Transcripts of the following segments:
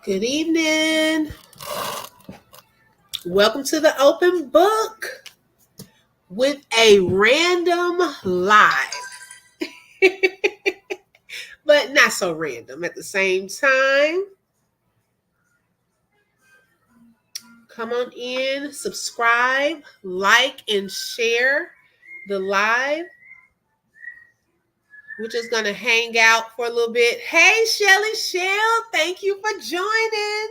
Good evening. Welcome to the open book with a random live, but not so random at the same time. Come on in, subscribe, like, and share the live. We're just going to hang out for a little bit. Hey, Shelly Shell, thank you for joining.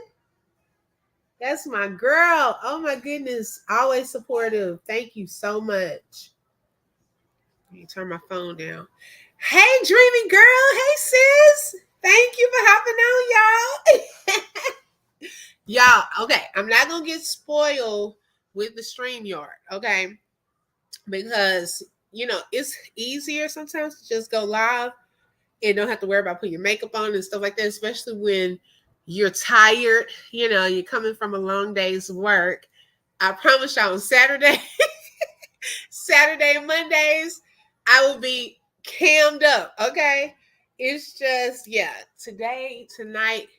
That's my girl. Oh my goodness. Always supportive. Thank you so much. Let me turn my phone down. Hey, dreamy girl. Hey, sis. Thank you for hopping on, y'all. Y'all, okay. I'm not going to get spoiled with the StreamYard, okay? Because, it's easier sometimes to just go live and don't have to worry about putting your makeup on and stuff like that, especially when you're tired. You're coming from a long day's work. I promise y'all on Saturday, Saturday and Mondays, I will be cammed up. Okay. It's just, yeah, tonight.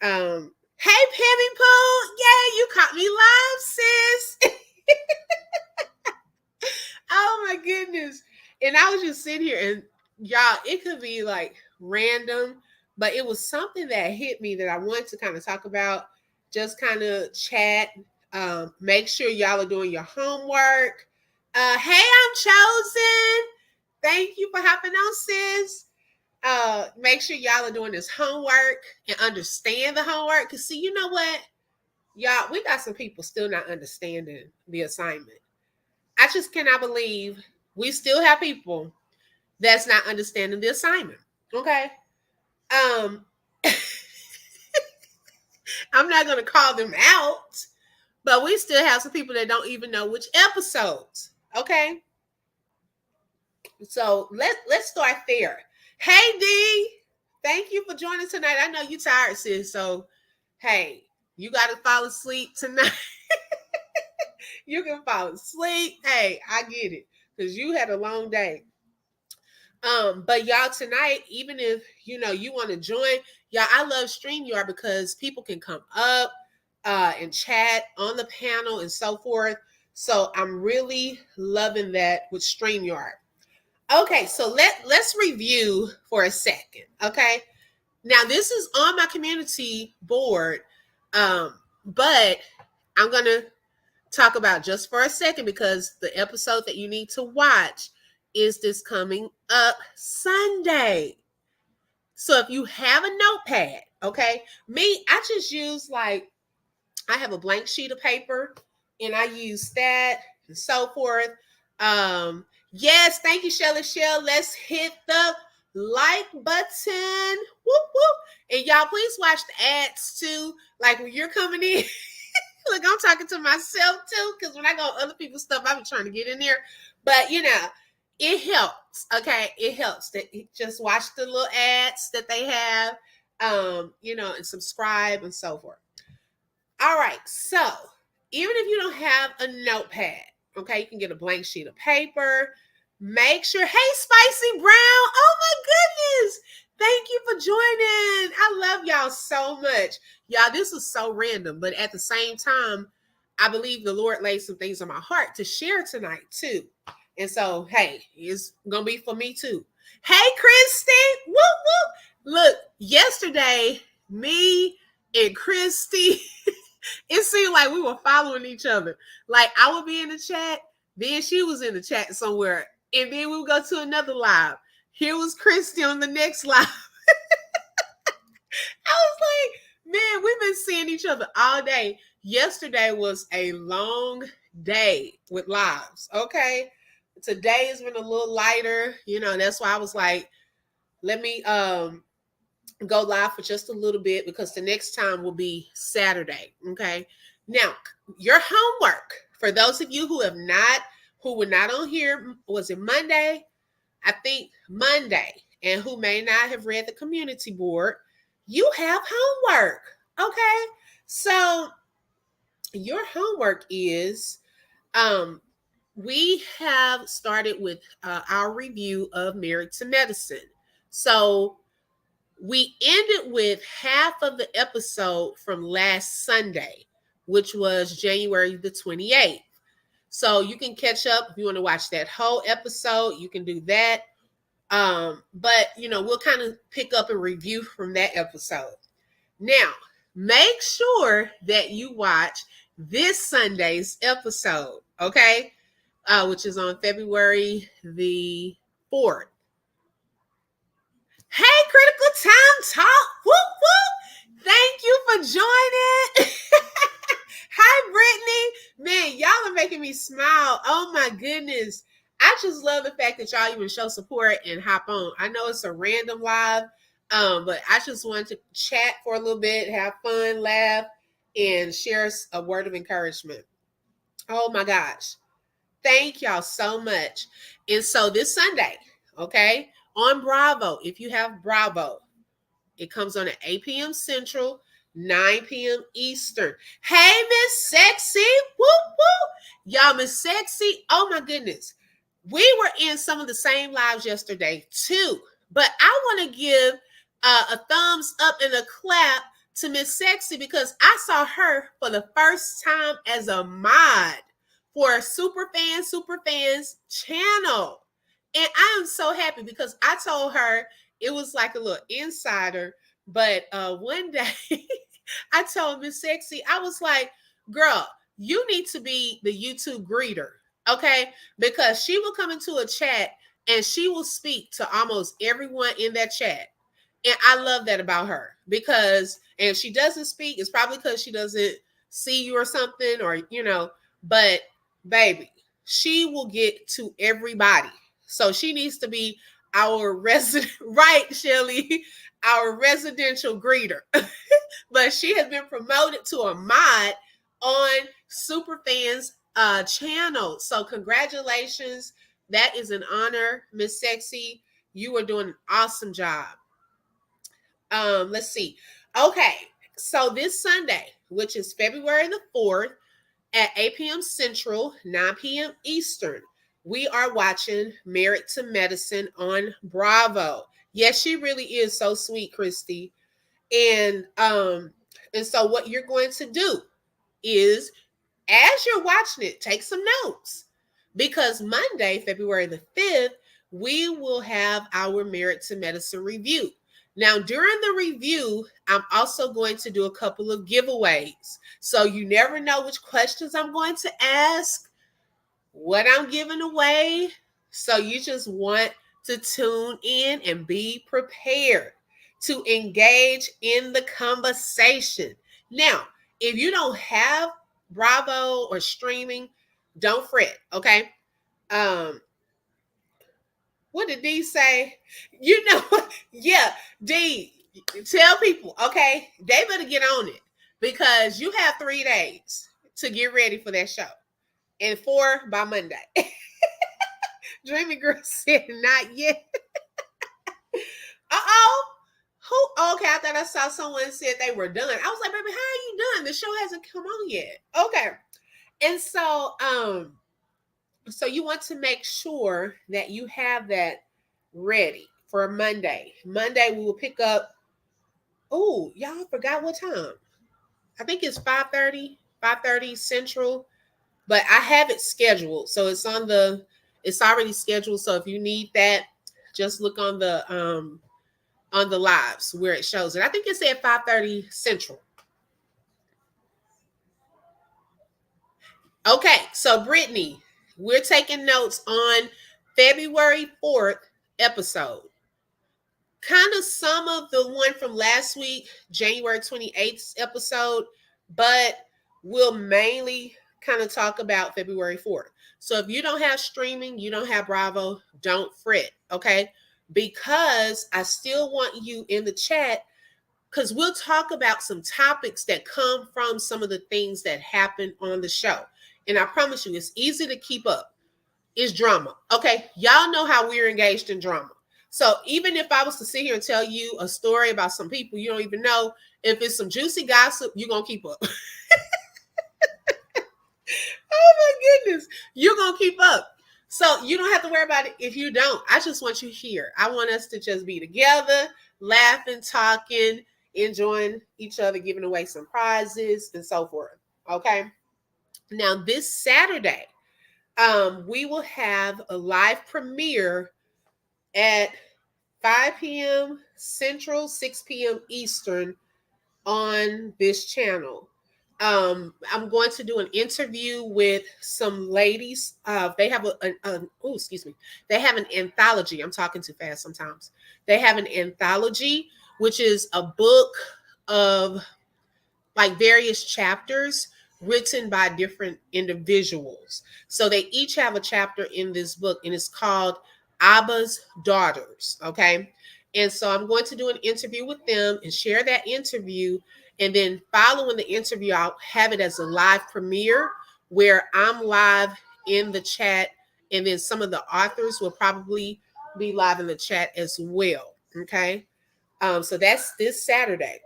Hey Pammy Pooh. Yeah, you caught me live, sis. Oh my goodness. And I was just sitting here and y'all, it could be like random, but it was something that hit me that I wanted to kind of talk about, just kind of chat. Make sure y'all are doing your homework. Hey, I'm chosen. Thank you for hopping on, sis. Make sure y'all are doing this homework and understand the homework. Cause see, you know what? Y'all, we got some people still not understanding the assignment. I just cannot believe we still have people that's not understanding the assignment. Okay. Um, I'm not gonna call them out, but we still have some people that don't even know which episodes. Okay. So let's start there. Hey D, thank you for joining tonight. I know you tired, sis. So hey, you gotta fall asleep tonight. You can fall asleep. Hey, I get it. Because you had a long day. But y'all tonight, even if you want to join, y'all, I love StreamYard because people can come up and chat on the panel and so forth. So I'm really loving that with StreamYard. Okay, so let's review for a second. Okay. Now this is on my community board. But I'm gonna talk about just for a second because the episode that you need to watch is this coming up Sunday. So if you have a notepad, okay, I just use I have a blank sheet of paper and I use that and so forth. Yes, thank you, Shelly Shell. Let's hit the like button. Whoop whoop. And y'all please watch the ads too. Like when you're coming in. Look, I'm talking to myself too, because when I go on other people's stuff, I've been trying to get in there. But it helps. Okay, it helps that just watch the little ads that they have, and subscribe and so forth. All right, so even if you don't have a notepad, okay, you can get a blank sheet of paper. Make sure, hey, Spicy Brown, oh my goodness, thank you for joining. I love y'all so much. Y'all, this is so random, but at the same time, I believe the Lord laid some things on my heart to share tonight too. And so, hey, it's gonna be for me too. Hey, Christy, whoop whoop. Look, yesterday, me and Christy it seemed like we were following each other. Like I would be in the chat, then she was in the chat somewhere, and then we would go to another live. Here was Christy on the next live. I was like, man, we've been seeing each other all day. Yesterday was a long day with lives. Okay. Today has been a little lighter. That's why I was like, let me go live for just a little bit because the next time will be Saturday. Okay. Now, your homework for those of you who were not on here, was it Monday? I think Monday, and who may not have read the community board, you have homework. Okay. So your homework is we have started with our review of Married to Medicine. So We ended with half of the episode from last Sunday, which was January the 28th. So you can catch up if you want to watch that whole episode. You can do that. But we'll kind of pick up and review from that episode. Now, make sure that you watch this Sunday's episode, okay? Which is on February the 4th. Hey, Critical Time Talk. Whoop, whoop. Thank you for joining. Hi, Brittany. Man, y'all are making me smile. Oh, my goodness. I just love the fact that y'all even show support and hop on. I know it's a random live, but I just wanted to chat for a little bit, have fun, laugh, and share a word of encouragement. Oh, my gosh. Thank y'all so much. And so this Sunday, okay, on Bravo, if you have Bravo, it comes on at 8 p.m. Central, 9 p.m. Eastern. Hey, Miss Sexy. Woo, woo. Y'all, Miss Sexy. Oh, my goodness. We were in some of the same lives yesterday, too. But I want to give a thumbs up and a clap to Miss Sexy because I saw her for the first time as a mod for Superfans channel. And I am so happy because I told her it was like a little insider. But one day I told Miss Sexy, I was like, girl, you need to be the YouTube greeter, okay? Because she will come into a chat and she will speak to almost everyone in that chat. And I love that about her because, and if she doesn't speak, it's probably because she doesn't see you or something, or, but baby, she will get to everybody. So she needs to be our resident, right, Shelly, our residential greeter. But she has been promoted to a mod on Superfans channel. So congratulations. That is an honor, Miss Sexy. You are doing an awesome job. Let's see. Okay, so this Sunday, which is February the 4th, at 8 p.m. Central, 9 p.m. Eastern, we are watching Married to Medicine on Bravo. Yes, she really is so sweet, Christy. And so what you're going to do is, as you're watching it, take some notes. Because Monday, February the 5th, we will have our Married to Medicine review. Now, during the review, I'm also going to do a couple of giveaways. So you never know which questions I'm going to ask, what I'm giving away. So you just want to tune in and be prepared to engage in the conversation. Now, if you don't have Bravo or streaming, don't fret, okay? What did D say? Yeah, D, tell people, okay? They better get on it because you have 3 days to get ready for that show and 4 by Monday. Dreamy Girl said not yet. Uh-oh. Who? Okay, I thought I saw someone said they were done. I was like, baby, how are you done? The show hasn't come on yet. Okay. And so you want to make sure that you have that ready for Monday. Monday, we will pick up. Oh, y'all forgot what time. I think it's 5:30 Central. But I have it scheduled. So it's already scheduled. So if you need that, just look on the lives where it shows it. I think it's at 5:30 Central. Okay, so Brittany, we're taking notes on February 4th episode. Kind of some of the one from last week, January 28th episode, but we'll mainly kind of talk about February 4th. So if you don't have streaming, you don't have Bravo, don't fret, okay? Because I still want you in the chat because we'll talk about some topics that come from some of the things that happen on the show. And I promise you, it's easy to keep up. It's drama, okay? Y'all know how we're engaged in drama. So even if I was to sit here and tell you a story about some people you don't even know, if it's some juicy gossip, you're going to keep up. Oh my goodness. You're going to keep up. So you don't have to worry about it if you don't. I just want you here. I want us to just be together, laughing, talking, enjoying each other, giving away some prizes and so forth. Okay. Now this Saturday, we will have a live premiere at 5 p.m. Central, 6 p.m. Eastern on this channel. I'm going to do an interview with some ladies. They have excuse me. They have an anthology. I'm talking too fast sometimes. They have an anthology, which is a book of like various chapters written by different individuals. So they each have a chapter in this book, and it's called Abba's Daughters. Okay. And so I'm going to do an interview with them and share that interview. And then following the interview, I'll have it as a live premiere where I'm live in the chat. And then some of the authors will probably be live in the chat as well. Okay. So that's this Saturday.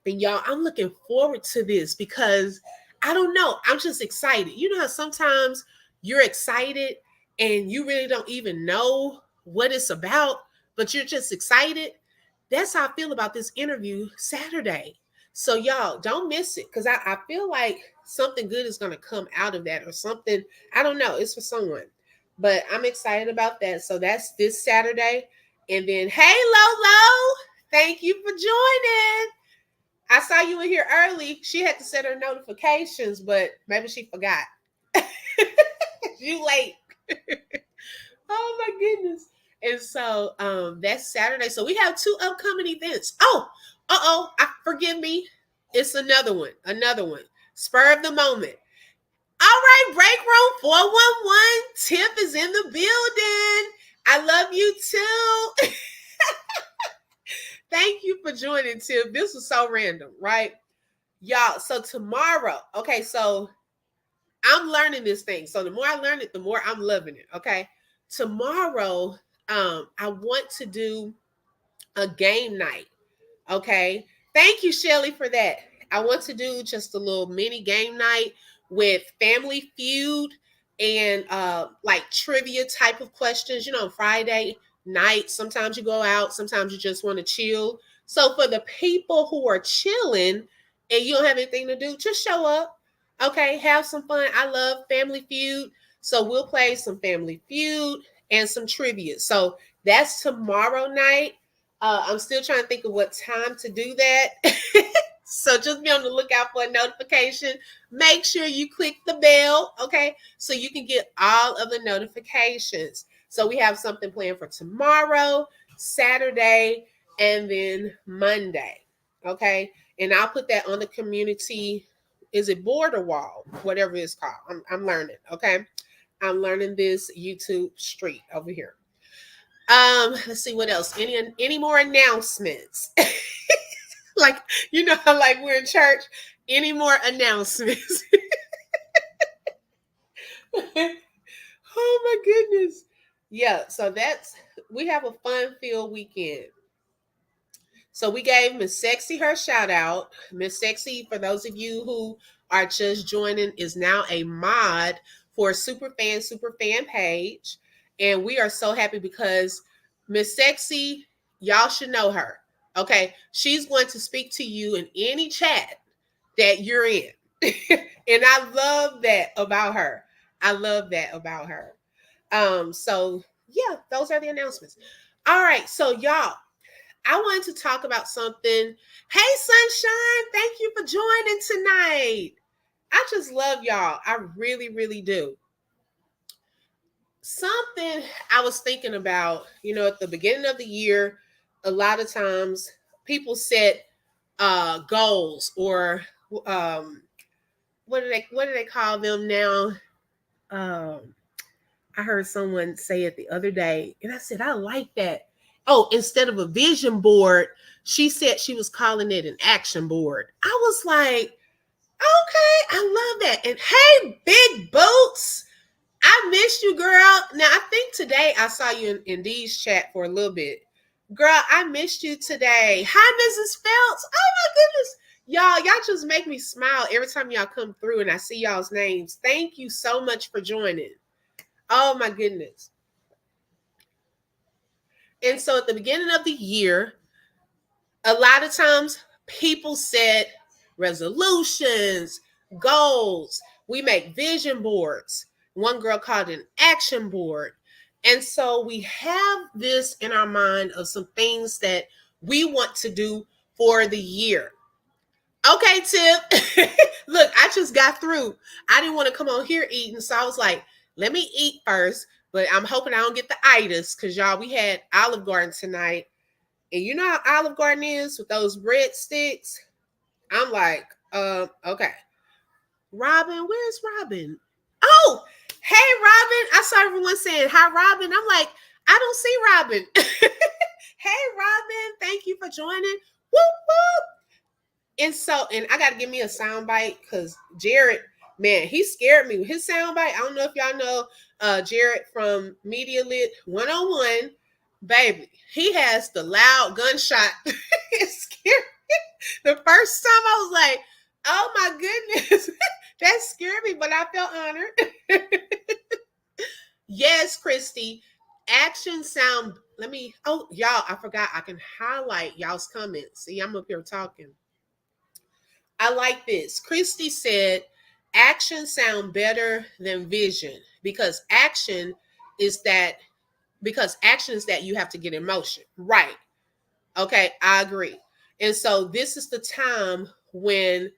And y'all, I'm looking forward to this because I don't know. I'm just excited. You know how sometimes you're excited and you really don't even know what it's about, but you're just excited? That's how I feel about this interview Saturday. So y'all, don't miss it because I feel like something good is going to come out of that or something. I don't know. It's for someone. But I'm excited about that. So that's this Saturday. And then, hey, Lolo, thank you for joining. I saw you in here early. She had to set her notifications, but maybe she forgot. You late. Oh my goodness. And so that's Saturday. So we have 2 upcoming events. Forgive me. It's another one. Spur of the moment. All right, Break Room 411. Tiff is in the building. I love you too. Thank you for joining, Tiff. This was so random, right? Y'all, so tomorrow, okay, so I'm learning this thing. So the more I learn it, the more I'm loving it. Okay. Tomorrow, I want to do a game night. Okay. Thank you, Shelly, for that. I want to do just a little mini game night with Family Feud and like trivia type of questions. You know, Friday night, sometimes you go out, sometimes you just want to chill. So for the people who are chilling and you don't have anything to do, just show up. Okay, have some fun. I love Family Feud. So we'll play some Family Feud and some trivia. So that's tomorrow night. I'm still trying to think of what time to do that. So just be on the lookout for a notification. Make sure you click the bell, okay? So you can get all of the notifications. So we have something planned for tomorrow, Saturday, and then Monday, okay? And I'll put that on the community. Is it board or wall? Whatever it's called. I'm learning, okay? I'm learning this YouTube street over here. Let's see what else. Any more announcements? Like, you know, like we're in church. Any more announcements? Oh my goodness. Yeah, so we have a fun-filled weekend. So we gave Miss Sexy her shout out. Miss Sexy, for those of you who are just joining, is now a mod for Superfan page. And we are so happy because Miss Sexy, y'all should know her. Okay. She's going to speak to you in any chat that you're in. And I love that about her. So yeah, those are the announcements. All right. So y'all, I wanted to talk about something. Hey, Sunshine, thank you for joining tonight. I just love y'all. I really, really do. Something I was thinking about, you know, at the beginning of the year, a lot of times people set goals or what do they call them now? I heard someone say it the other day, and I said, I like that. Oh, instead of a vision board, she said she was calling it an action board. I was like, okay, I love that. And hey, Big Boots, I missed you, girl. Now, I think today I saw you in Dee's chat for a little bit. Girl, I missed you today. Hi, Mrs. Phelps. Oh, my goodness. Y'all just make me smile every time y'all come through and I see y'all's names. Thank you so much for joining. Oh, my goodness. And so at the beginning of the year, A lot of times people set resolutions, goals. We make vision boards. One girl called it an action board. And so we have this in our mind of some things that we want to do for the year. Okay, Tip. Look, I just got through. I didn't want to come on here eating, so I was like, let me eat first. But I'm hoping I don't get the itis because y'all, we had Olive Garden tonight. And you know how Olive Garden is with those breadsticks? I'm like, okay. Robin, where's Robin? Oh, hey, Robin. I saw everyone saying, hi, Robin. I'm like, I don't see Robin. Hey, Robin. Thank you for joining. Whoop, whoop. And so, and I got to give me a sound bite because Jared, man, he scared me with his sound bite. I don't know if y'all know Jared from Media Lit 101. Baby, he has the loud gunshot. It scared me. The first time I was like, oh my goodness, that scared me, but I felt honored. Yes, Christy. Action sound. Let me, oh, y'all, I forgot. I can highlight y'all's comments. See, I'm up here talking. I like this. Christy said, action sound better than vision because action is that you have to get in motion. Right. Okay, I agree. And so this is the time when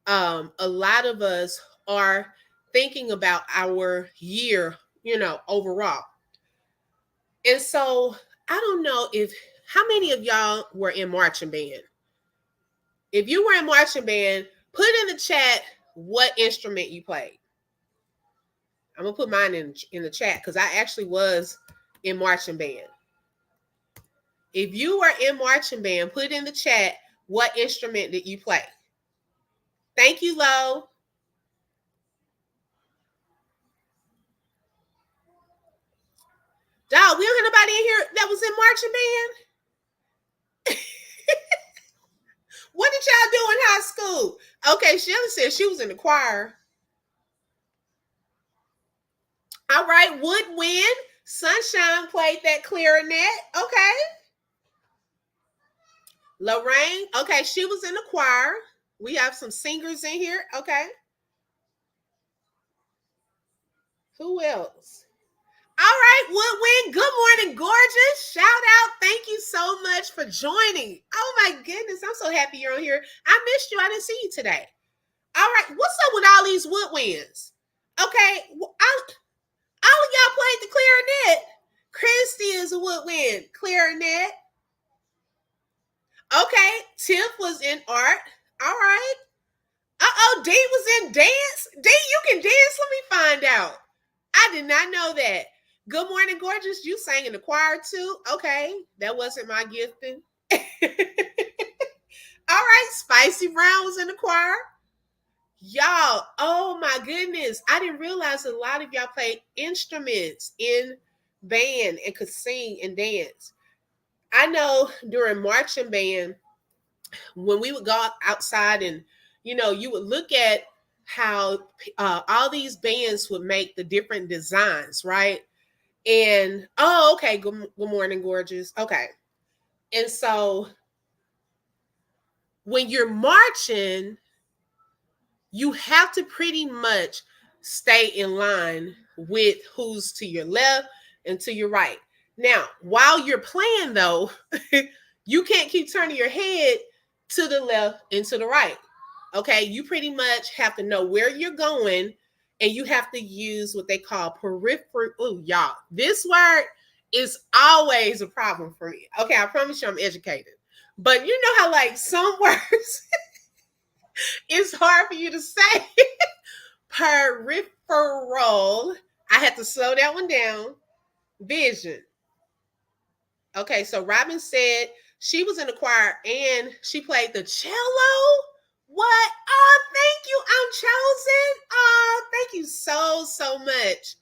a lot of us are thinking about our year, overall. And so I don't know how many of y'all were in marching band? If you were in marching band, put in the chat what instrument you played. I'm gonna put mine in the chat because I actually was in marching band. If you were in marching band, put in the chat what instrument did you play. Thank you, Lo. Dog, we don't have nobody in here that was in marching band. What did y'all do in high school? Okay, Shelly said she was in the choir. All right, Woodwind. Sunshine played that clarinet. Okay. Lorraine. Okay, she was in the choir. We have some singers in here. Okay. Who else? All right, Woodwind. Good morning, gorgeous. Shout out. Thank you so much for joining. Oh my goodness. I'm so happy you're on here. I missed you. I didn't see you today. All right. What's up with all these woodwinds? Okay. All of y'all played the clarinet. Christy is a woodwind. Clarinet. Okay. Tiff was in art. All right. Uh-oh. D was in dance. D, you can dance. Let me find out. I did not know that. Good morning, gorgeous. You sang in the choir too. Okay. That wasn't my gifting. All right. Spicy Brown was in the choir. Y'all, oh my goodness. I didn't realize a lot of y'all played instruments in band and could sing and dance. I know during marching band, when we would go outside and, you would look at how all these bands would make the different designs, right? And, oh, okay. Good morning, gorgeous. Okay. And so when you're marching, you have to pretty much stay in line with who's to your left and to your right. Now, while you're playing, though, you can't keep turning your head to the left and to the right. Okay, you pretty much have to know where you're going, and you have to use what they call peripheral. Oh, y'all, this word is always a problem for me. Okay, I promise you I'm educated. But you know how, like, some words it's hard for you to say. Peripheral. I had to slow that one down. Vision. Okay, so Robin said she was in the choir and she played the cello. What? Oh, thank you. I'm chosen. Oh, thank you so much.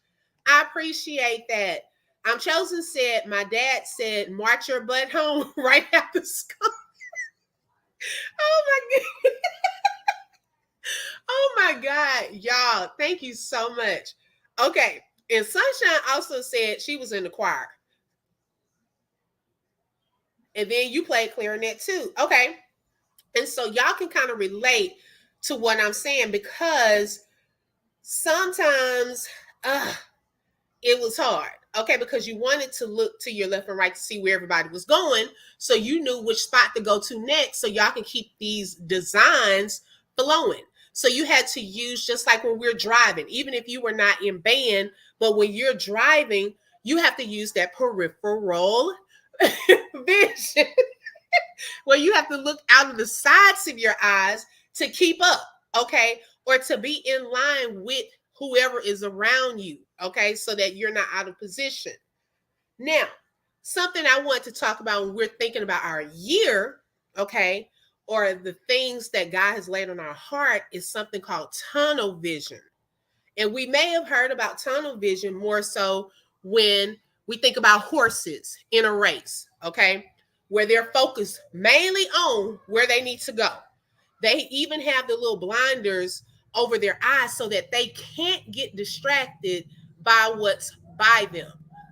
I appreciate that. I'm chosen said, my dad said, march your butt home right after school. Oh my goodness. Oh my God, y'all, thank you so much. Okay, and Sunshine also said she was in the choir. And then you played clarinet too. Okay. And so y'all can kind of relate to what I'm saying, because sometimes it was hard. Okay, because you wanted to look to your left and right to see where everybody was going, so you knew which spot to go to next, so y'all can keep these designs flowing. So you had to use, just like when we're driving, even if you were not in band, but when you're driving, you have to use that peripheral vision where you have to look out of the sides of your eyes to keep up, okay? Or to be in line with whoever is around you, okay? So that you're not out of position. Now, something I want to talk about when we're thinking about our year, okay, or the things that God has laid on our heart, is something called tunnel vision. And we may have heard about tunnel vision more so when we think about horses in a race, okay, where they're focused mainly on where they need to go. They even have the little blinders over their eyes so that they can't get distracted by what's by them.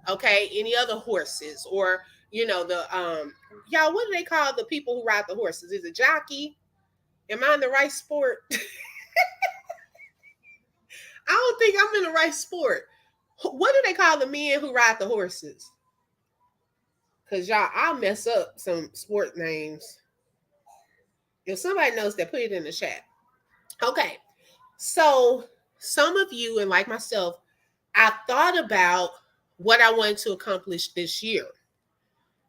Okay, any other horses, or the y'all, what do they call the people who ride the horses? Is it jockey? Am I in the right sport? I don't think I'm in the right sport. What do they call the men who ride the horses? Because y'all, I'll mess up some sport names. If somebody knows that, put it in the chat. Okay. So some of you, and like myself, I thought about what I wanted to accomplish this year.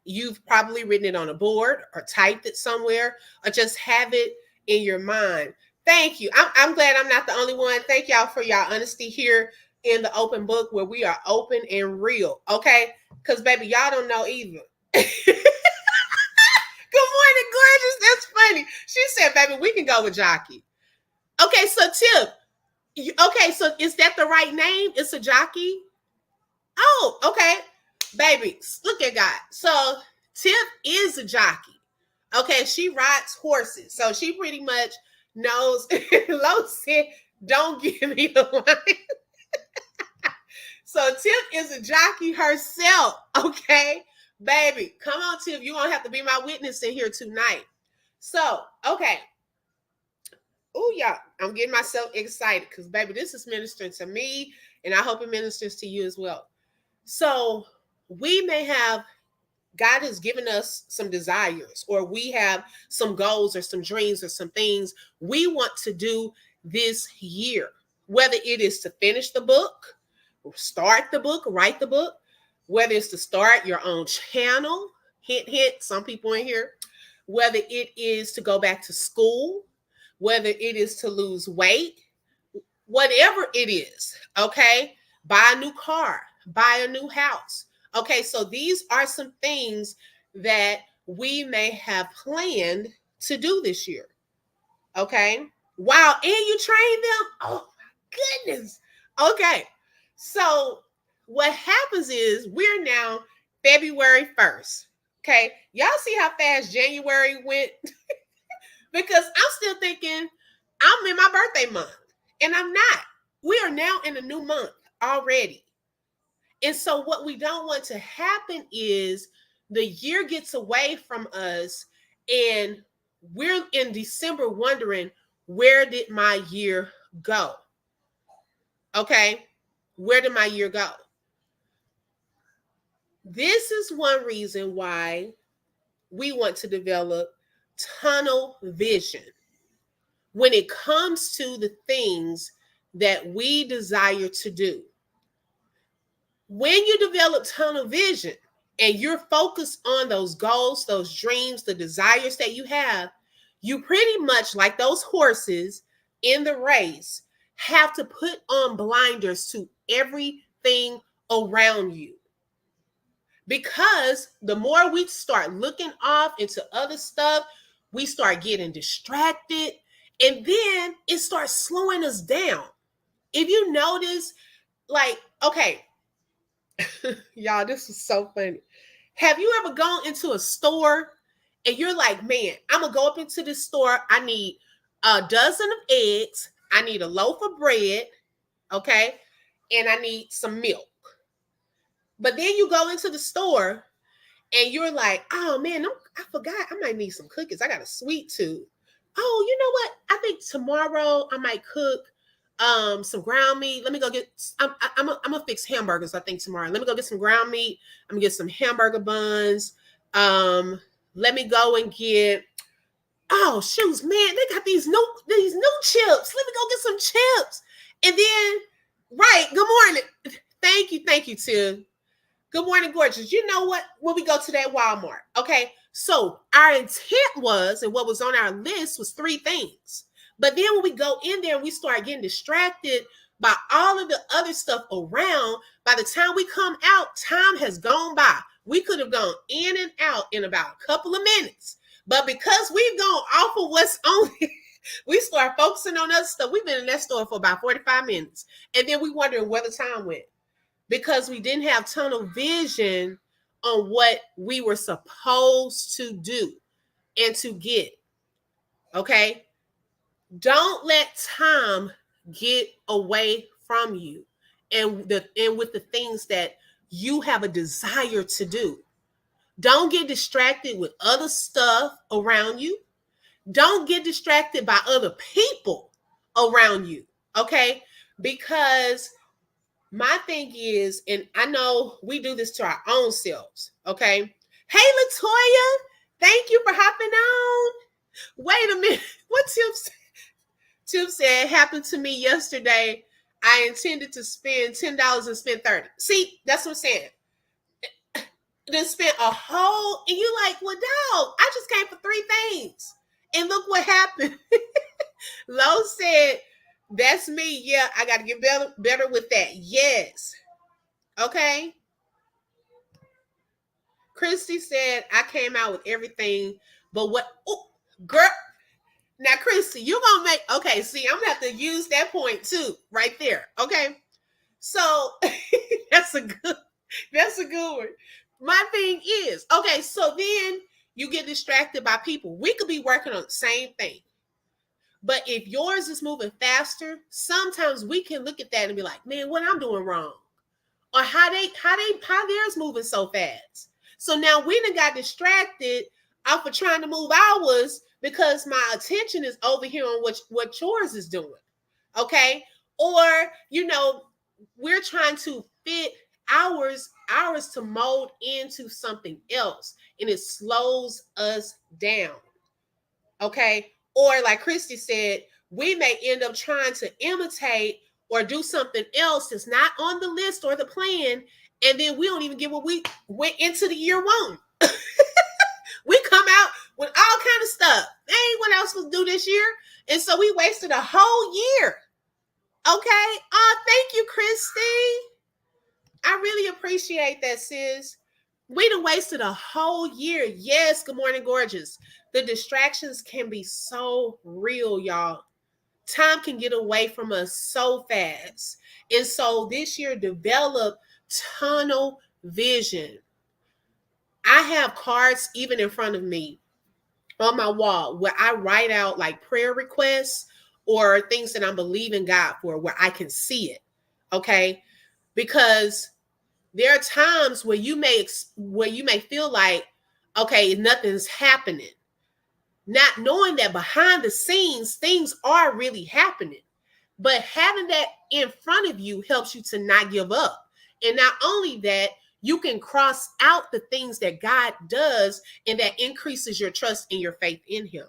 You've probably written it on a board or typed it somewhere, or just have it in your mind. Thank you. I'm glad I'm not the only one. Thank y'all for y'all honesty here in the open book, where we are open and real. Okay. Because, baby, y'all don't know either. Good morning, gorgeous. That's funny. She said, baby, we can go with jockey. Okay. So, Tip. Okay. So, is that the right name? It's a jockey? Oh, okay. Baby, look at God. So, Tip is a jockey. Okay, she rides horses. So she pretty much knows. Lo said, don't give me the line. So Tip is a jockey herself. Okay, baby, come on, Tip. You're going to have to be my witness in here tonight. So, okay. Oh, yeah, I'm getting myself excited because, baby, this is ministering to me, and I hope it ministers to you as well. So we may have, God has given us some desires, or we have some goals or some dreams or some things we want to do this year, whether it is to finish the book, start the book, write the book, whether it's to start your own channel, hint, hint, some people in here, whether it is to go back to school, whether it is to lose weight, whatever it is, okay? Buy a new car, buy a new house. Okay, so these are some things that we may have planned to do this year. Okay. Wow. And you train them? Oh my goodness. Okay. So what happens is we're now February 1st. Okay. Y'all see how fast January went? Because I'm still thinking I'm in my birthday month, and I'm not. We are now in a new month already. And so what we don't want to happen is the year gets away from us, and we're in December wondering, where did my year go? Okay. Where did my year go? This is one reason why we want to develop tunnel vision when it comes to the things that we desire to do. When you develop tunnel vision and you're focused on those goals, those dreams, the desires that you have, you pretty much, like those horses in the race, have to put on blinders to everything around you. Because the more we start looking off into other stuff, we start getting distracted, and then it starts slowing us down. If you notice, like, okay, y'all, this is so funny. Have you ever gone into a store and you're like, man, I'm going to go up into this store. I need a dozen of eggs. I need a loaf of bread. Okay. And I need some milk. But then you go into the store and you're like, oh man, I forgot, I might need some cookies. I got a sweet tooth. Oh, you know what? I think tomorrow I might cook some ground meat. Let me go get. I'm gonna fix hamburgers. I think tomorrow. Let me go get some ground meat. I'm gonna get some hamburger buns. Let me go and get. Oh shoes, man! They got these new chips. Let me go get some chips. And then, right. Good morning. Thank you, Tim. Good morning, gorgeous. You know what? When we go to that Walmart, okay? So our intent was, and what was on our list was three things. But then when we go in there and we start getting distracted by all of the other stuff around, by the time we come out, time has gone by. We could have gone in and out in about a couple of minutes. But because we've gone off of what's on it, we start focusing on other stuff. We've been in that store for about 45 minutes. And then we wondering where the time went, because we didn't have tunnel vision on what we were supposed to do and to get. Okay? Don't let time get away from you and with the things that you have a desire to do. Don't get distracted with other stuff around you. Don't get distracted by other people around you. Okay? Because my thing is, and I know we do this to our own selves, okay? Hey, Latoya, thank you for hopping on. Wait a minute. What Tip said happened to me yesterday. I intended to spend $10 and spend 30. See, that's what I'm saying. Then spent a whole, and you like, well, dog, I just came for three things. And look what happened. Lo said, that's me. Yeah, I got to get better with that. Yes. Okay. Christy said, I came out with everything, but what? Oh, girl. Now, Christy, you're going to make, okay, see, I'm going to have to use that point too, right there. Okay. So that's a good one. My thing is, okay, so then you get distracted by people. We could be working on the same thing. But if yours is moving faster, sometimes we can look at that and be like, man, what I'm doing wrong. Or how theirs moving so fast. So now we done got distracted off of trying to move ours because my attention is over here on what yours is doing. Okay? Or, we're trying to fit ours to mold into something else, and it slows us down. Okay? Or like Christy said, we may end up trying to imitate or do something else that's not on the list or the plan, and then we don't even get what we went into the year one. We come out with all kind of stuff. There ain't what else was due this year, and so we wasted a whole year. Okay? Thank you, Christy. I really appreciate that, sis. We done wasted a whole year. Yes, good morning, gorgeous. The distractions can be so real, y'all. Time can get away from us so fast. And so this year, develop tunnel vision. I have cards even in front of me on my wall where I write out like prayer requests or things that I'm believing God for, where I can see it. Okay? Because there are times where you may feel like, okay, nothing's happening, not knowing that behind the scenes things are really happening. But having that in front of you helps you to not give up. And not only that, you can cross out the things that God does, and that increases your trust and your faith in him,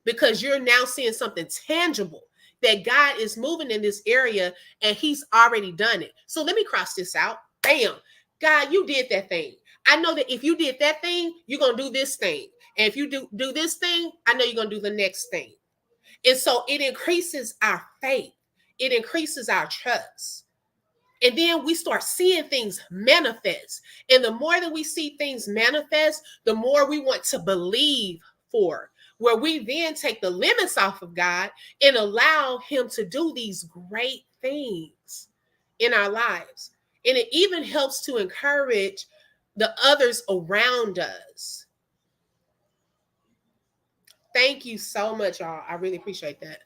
because you're now seeing something tangible that God is moving in this area and he's already done it. So let me cross this out. Bam. God, you did that thing. I know that if you did that thing, you're going to do this thing. And if you do this thing, I know you're going to do the next thing. And so it increases our faith. It increases our trust. And then we start seeing things manifest. And the more that we see things manifest, the more we want to believe for, where we then take the limits off of God and allow him to do these great things in our lives. And it even helps to encourage the others around us. Thank you so much, y'all. I really appreciate that.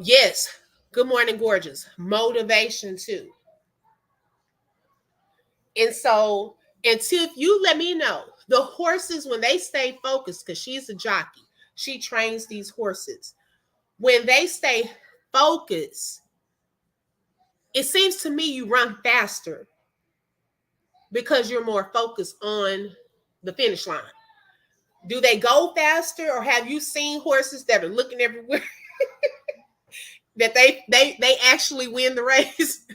Yes. Good morning, gorgeous. Motivation too. And so And Tiff, you let me know the horses when they stay focused, because she's a jockey, she trains these horses. When they stay focused, it seems to me you run faster because you're more focused on the finish line. Do they go faster, or have you seen horses that are looking everywhere that they actually win the race?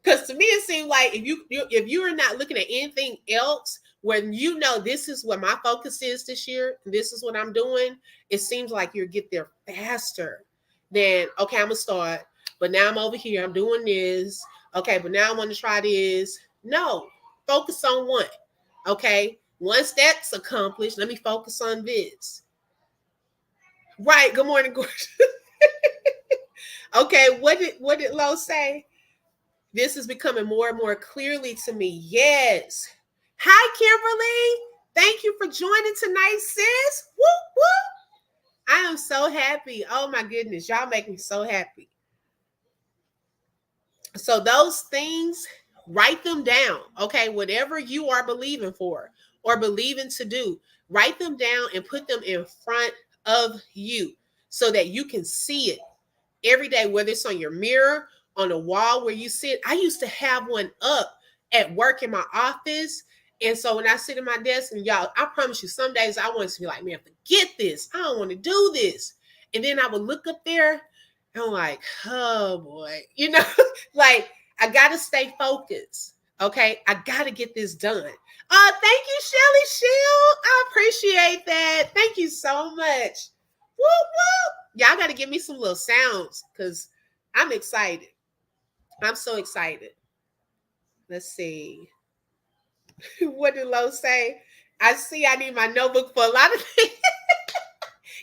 Because to me it seems like if you are not looking at anything else, when you know this is what my focus is this year, this is what I'm doing, it seems like you'll get there faster than, okay, I'm gonna start, but now I'm over here, I'm doing this, okay, but now I want to try this. No, focus on one. Okay, once that's accomplished, let me focus on this. Right. Good morning, Gordon. Okay, what did Lo say? This is becoming more and more clearly to me. Yes. Hi, Kimberly. Thank you for joining tonight, sis. Whoop, whoop. I am so happy. Oh my goodness. Y'all make me so happy. So those things, write them down. Okay, whatever you are believing for or believing to do, write them down and put them in front of you so that you can see it every day, whether it's on your mirror, on a wall where you sit. I used to have one up at work in my office. And so when I sit at my desk, and y'all, I promise you, some days I want to be like, man, forget this. I don't want to do this. And then I would look up there and I'm like, oh boy, like I got to stay focused. Okay. I got to get this done. Thank you, Shelly Shield. I appreciate that. Thank you so much. Woo, woo. Y'all got to give me some little sounds because I'm excited. I'm so excited. Let's see. What did Lo say? I see I need my notebook for a lot of things.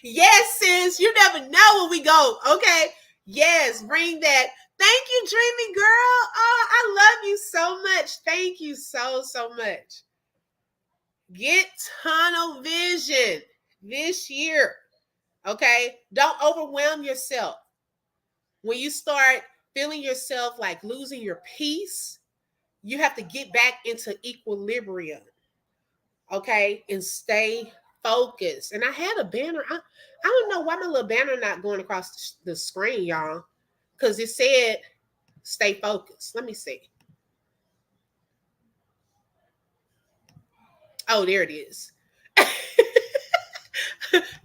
Yes, sis. You never know when we go. Okay. Yes, bring that. Thank you, Dreamy Girl. Oh, I love you so much. Thank you so much. Get tunnel vision this year. Okay. Don't overwhelm yourself. When you start feeling yourself like losing your peace, you have to get back into equilibrium. Okay. And stay focused. And I had a banner. I don't know why my little banner not going across the screen, y'all. Because it said stay focused. Let me see. Oh, there it is.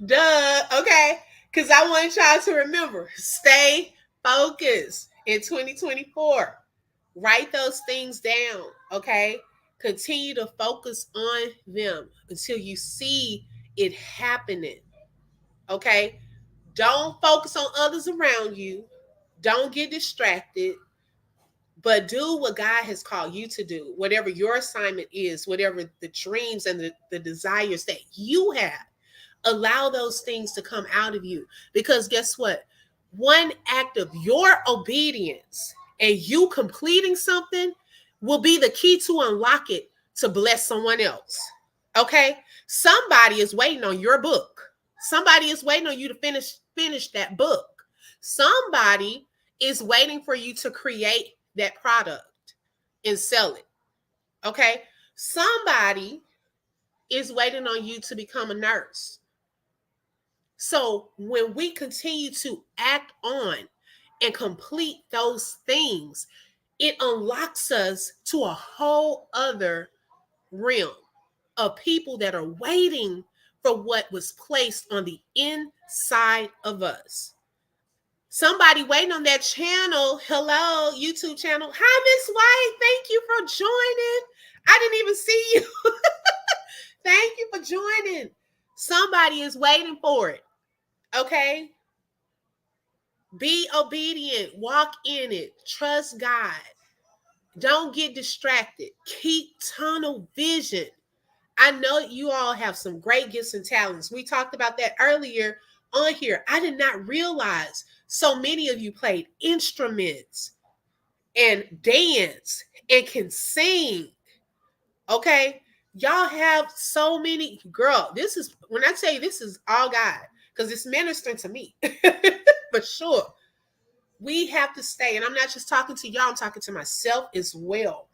Duh. Okay. Because I want y'all to remember, stay focused in 2024. Write those things down. Okay. Continue to focus on them until you see it happening. Okay. Don't focus on others around you. Don't get distracted. But do what God has called you to do, whatever your assignment is, whatever the dreams and the desires that you have. Allow those things to come out of you. Because guess what? One act of your obedience and you completing something will be the key to unlock it to bless someone else. Okay? Somebody is waiting on your book. Somebody is waiting on you to finish that book. Somebody is waiting for you to create that product and sell it. Okay? Somebody is waiting on you to become a nurse. So when we continue to act on and complete those things, it unlocks us to a whole other realm of people that are waiting for what was placed on the inside of us. Somebody waiting on that channel. Hello, YouTube channel. Hi, Miss White. Thank you for joining. I didn't even see you. Thank you for joining. Somebody is waiting for it. Okay? Be obedient. Walk in it. Trust God. Don't get distracted. Keep tunnel vision. I know you all have some great gifts and talents. We talked about that earlier on here. I did not realize so many of you played instruments and dance and can sing. Okay? Y'all have so many. Girl, this is, when I tell you this is all God, because it's ministering to me. For sure. We have to stay, and I'm not just talking to y'all, I'm talking to myself as well.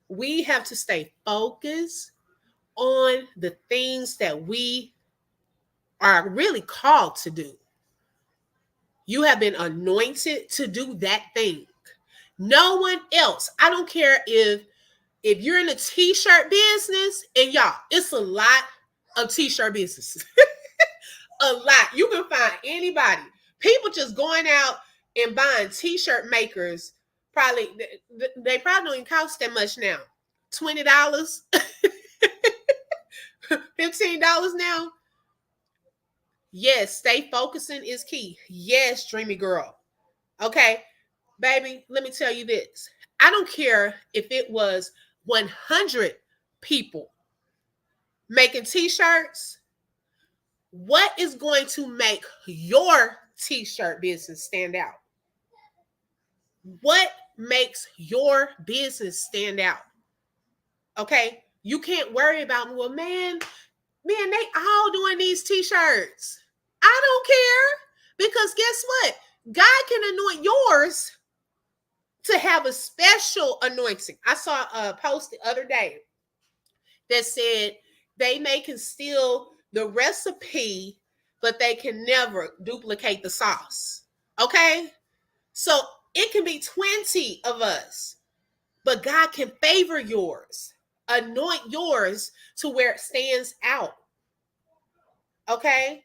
We have to stay focused on the things that we are really called to do. You have been anointed to do that thing. No one else. I don't care if you're in a t-shirt business, and y'all, it's a lot of t-shirt businesses. A lot. You can find anybody. People just going out and buying t-shirt makers. Probably they probably don't even cost that much now. $20, $15 now. Yes, stay focusing is key. Yes, dreamy girl. Okay, baby, let me tell you this. I don't care if it was 100 people making t-shirts. What is going to make your t-shirt business stand out? What makes your business stand out? Okay, you can't worry about, well, man, they all doing these t-shirts. I don't care, because guess what? God can anoint yours to have a special anointing. I saw a post the other day that said they may can steal the recipe, but they can never duplicate the sauce. Okay? So it can be 20 of us, but God can favor yours, anoint yours to where it stands out. Okay?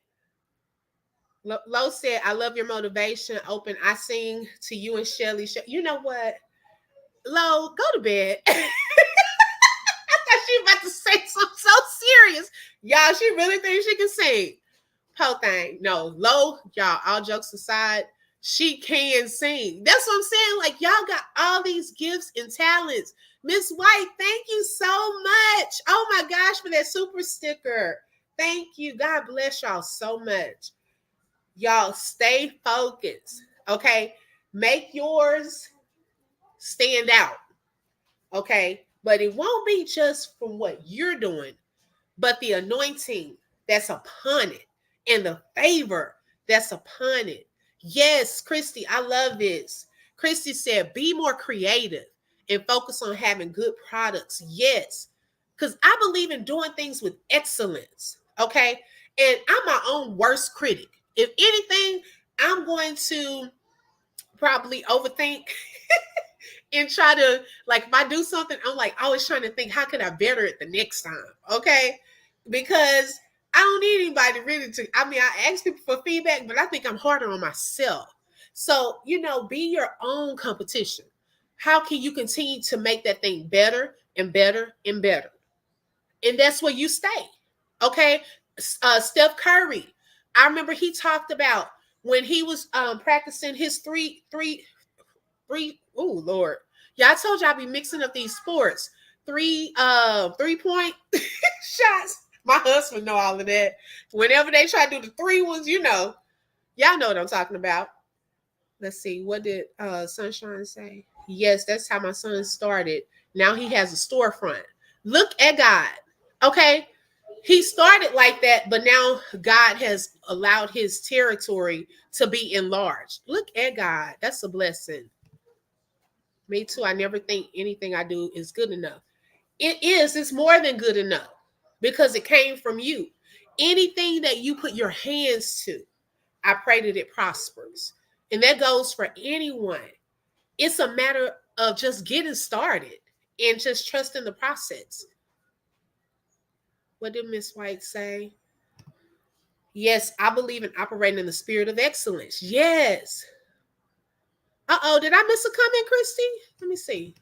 Lo said, I love your motivation. Open. I sing to you and Shelly. You know what? Lo, go to bed. I thought she was about to say something so serious. Y'all, she really thinks she can sing. Po thing. No, Lo, y'all, all jokes aside, she can sing. That's what I'm saying. Like, y'all got all these gifts and talents. Miss White, thank you so much. Oh my gosh, for that super sticker. Thank you. God bless y'all so much. Y'all stay focused. Okay. Make yours stand out. Okay. But it won't be just from what you're doing, but the anointing that's upon it and the favor that's upon it. Yes, Christy, I love this. Christy said, be more creative and focus on having good products. Yes, because I believe in doing things with excellence. Okay. And I'm my own worst critic. If anything, I'm going to probably overthink and try to, like, if I do something, I'm like always trying to think, how can I better it the next time? Okay. Because I don't need anybody really to, I mean, I ask people for feedback, but I think I'm harder on myself. So, be your own competition. How can you continue to make that thing better and better and better? And that's where you stay. Okay. Steph Curry, I remember he talked about when he was practicing his three. Oh Lord, yeah, I told you I'd be mixing up these sports. 3-point shots. My husband know all of that. Whenever they try to do the 3 ones, y'all know what I'm talking about. Let's see, what did Sunshine say? Yes, that's how my son started. Now he has a storefront. Look at God. Okay. He started like that, but now God has allowed his territory to be enlarged. Look at God. That's a blessing. Me too. I never think anything I do is good enough. It is. It's more than good enough because it came from you. Anything that you put your hands to, I pray that it prospers. And that goes for anyone. It's a matter of just getting started and just trusting the process. What did Miss White say? Yes, I believe in operating in the spirit of excellence. Yes. Uh-oh, did I miss a comment, Christy? Let me see.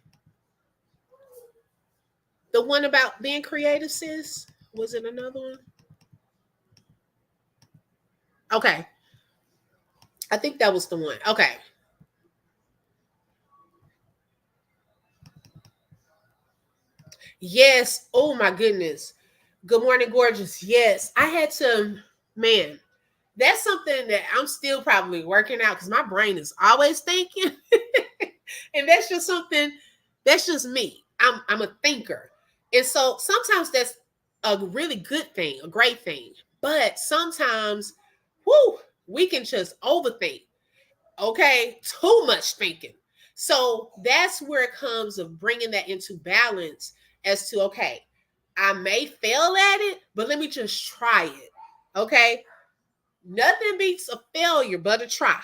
The one about being creative, sis? Was it another one? Okay. I think that was the one. Okay. Yes. Oh my goodness. Good morning, gorgeous. Yes. I had to, man, that's something that I'm still probably working out because my brain is always thinking. And that's just something, that's just me. I'm a thinker. And so sometimes that's a really good thing, a great thing. But sometimes, we can just overthink. Okay, too much thinking. So that's where it comes of bringing that into balance as to, okay, I may fail at it, but let me just try it. Okay. Nothing beats a failure but a try.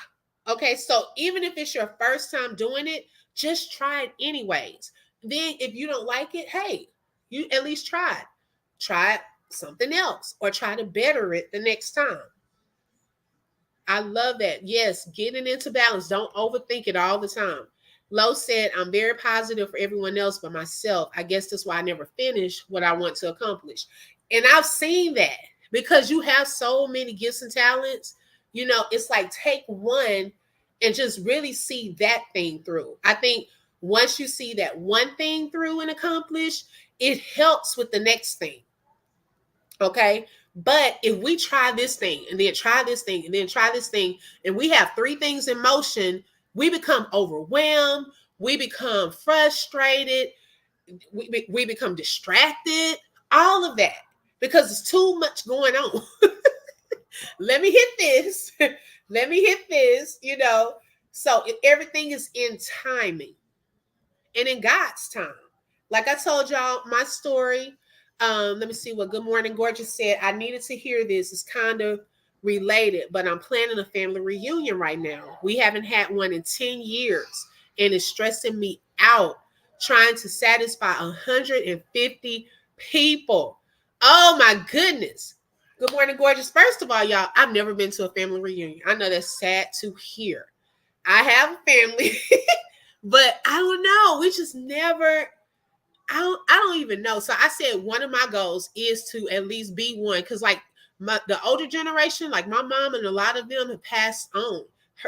Okay. So even if it's your first time doing it, just try it anyways. Then if you don't like it, hey, you at least try it. Try something else or try to better it the next time. I love that. Yes, getting into balance. Don't overthink it all the time. Lo said, I'm very positive for everyone else but myself. I guess that's why I never finish what I want to accomplish. And I've seen that because you have so many gifts and talents. You know, it's like take one and just really see that thing through. I think once you see that one thing through and accomplish, it helps with the next thing. Okay. But if we try this thing and then try this thing and then try this thing, and we have three things in motion, we become overwhelmed, we become frustrated, we become distracted, all of that because it's too much going on. Let me hit this. Let me hit this, you know. So everything is in timing and in God's time. Like I told y'all, my story. Let me see what Good Morning Gorgeous said. I needed to hear this. It's kind of related, but I'm planning a family reunion right now. We haven't had one in 10 years, and it's stressing me out trying to satisfy 150 people. Oh my goodness. Good Morning Gorgeous. First of all, y'all, I've never been to a family reunion. I know that's sad to hear. I have a family, but I don't know. We just never. I don't even know. So I said one of my goals is to at least be one because like the older generation, like my mom and a lot of them have passed on.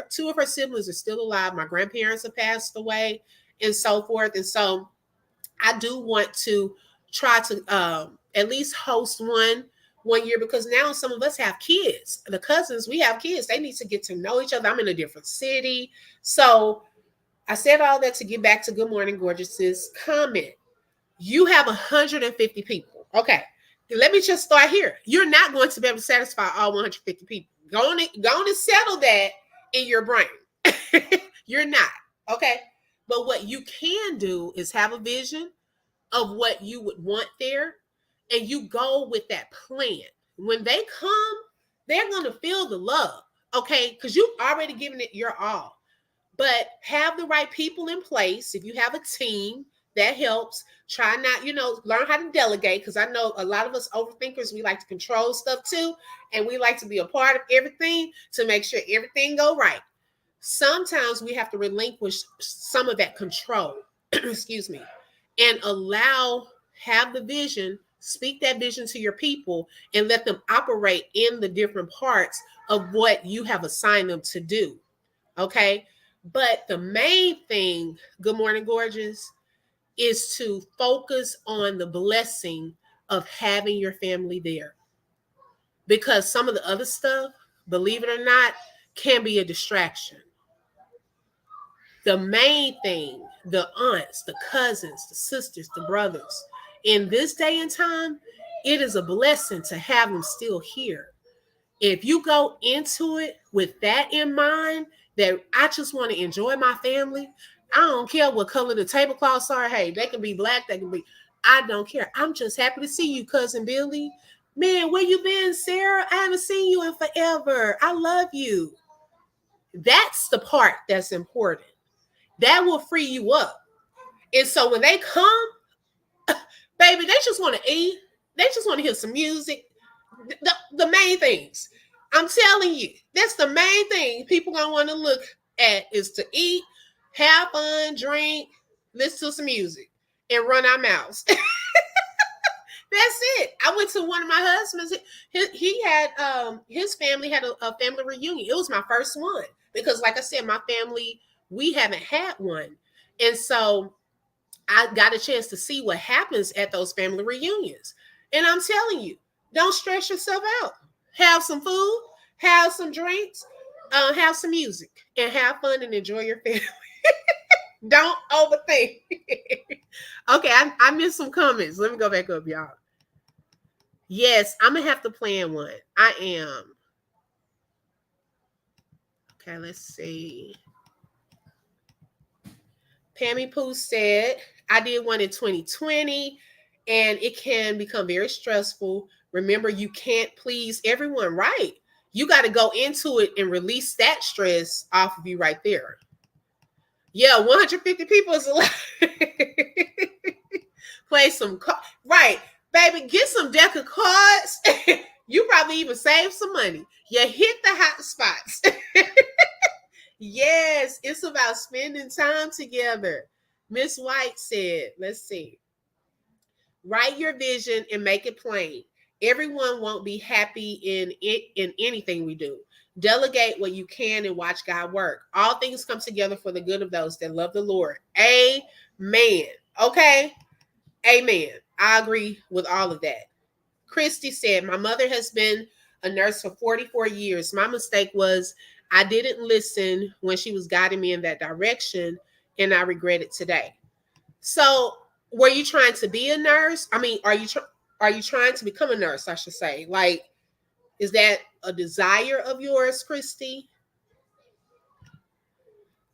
Two of her siblings are still alive. My grandparents have passed away and so forth. And so I do want to try to at least host one year because now some of us have kids. The cousins, we have kids. They need to get to know each other. I'm in a different city. So I said all that to get back to Good Morning Gorgeous's comment. You have 150 people. Okay. Let me just start here. You're not going to be able to satisfy all 150 people. Go on and settle that in your brain. You're not. Okay. But what you can do is have a vision of what you would want there, and you go with that plan. When they come, they're going to feel the love. Okay. Because you've already given it your all. But have the right people in place. If you have a team, that helps. Try not, learn how to delegate because I know a lot of us overthinkers, we like to control stuff too. And we like to be a part of everything to make sure everything go right. Sometimes we have to relinquish some of that control, excuse me, and have the vision, speak that vision to your people and let them operate in the different parts of what you have assigned them to do. Okay. But the main thing, Good Morning Gorgeous, is to focus on the blessing of having your family there. Because some of the other stuff, believe it or not, can be a distraction. The main thing, the aunts, the cousins, the sisters, the brothers, in this day and time, it is a blessing to have them still here. If you go into it with that in mind, that I just want to enjoy my family, I don't care what color the tablecloths are. Hey, they can be black, they can be, I don't care. I'm just happy to see you, cousin Billy. Man, where you been, Sarah? I haven't seen you in forever. I love you. That's the part that's important. That will free you up. And so when they come, baby, they just want to eat. They just want to hear some music. The main things. I'm telling you, that's the main thing people gonna want to look at is to eat, have fun, drink, listen to some music, and run our mouths. That's it. I went to one of my husband's. He had his family had a family reunion. It was my first one because, like I said, my family, we haven't had one, and so I got a chance to see what happens at those family reunions. And I'm telling you, don't stress yourself out. Have some food, have some drinks, have some music, and have fun and enjoy your family. Don't overthink. Okay, I missed some comments. Let me go back up, y'all. Yes, I'm going to have to plan one. I am. Okay, let's see. Pammy Pooh said, I did one in 2020 and it can become very stressful. Remember, you can't please everyone, right? You got to go into it and release that stress off of you right there. Yeah, 150 people is a lot. Play some right, baby. Get some deck of cards. You probably even save some money. You hit the hot spots. Yes, it's about spending time together. Miss White said, let's see. Write your vision and make it plain. Everyone won't be happy in anything we do. Delegate what you can and watch God work. All things come together for the good of those that love the Lord. Amen. Okay? Amen. I agree with all of that. Christy said, my mother has been a nurse for 44 years. My mistake was I didn't listen when she was guiding me in that direction, and I regret it today. So, were you trying to be a nurse? I mean, are you trying to become a nurse, I should say? Like, is that a desire of yours, Christy?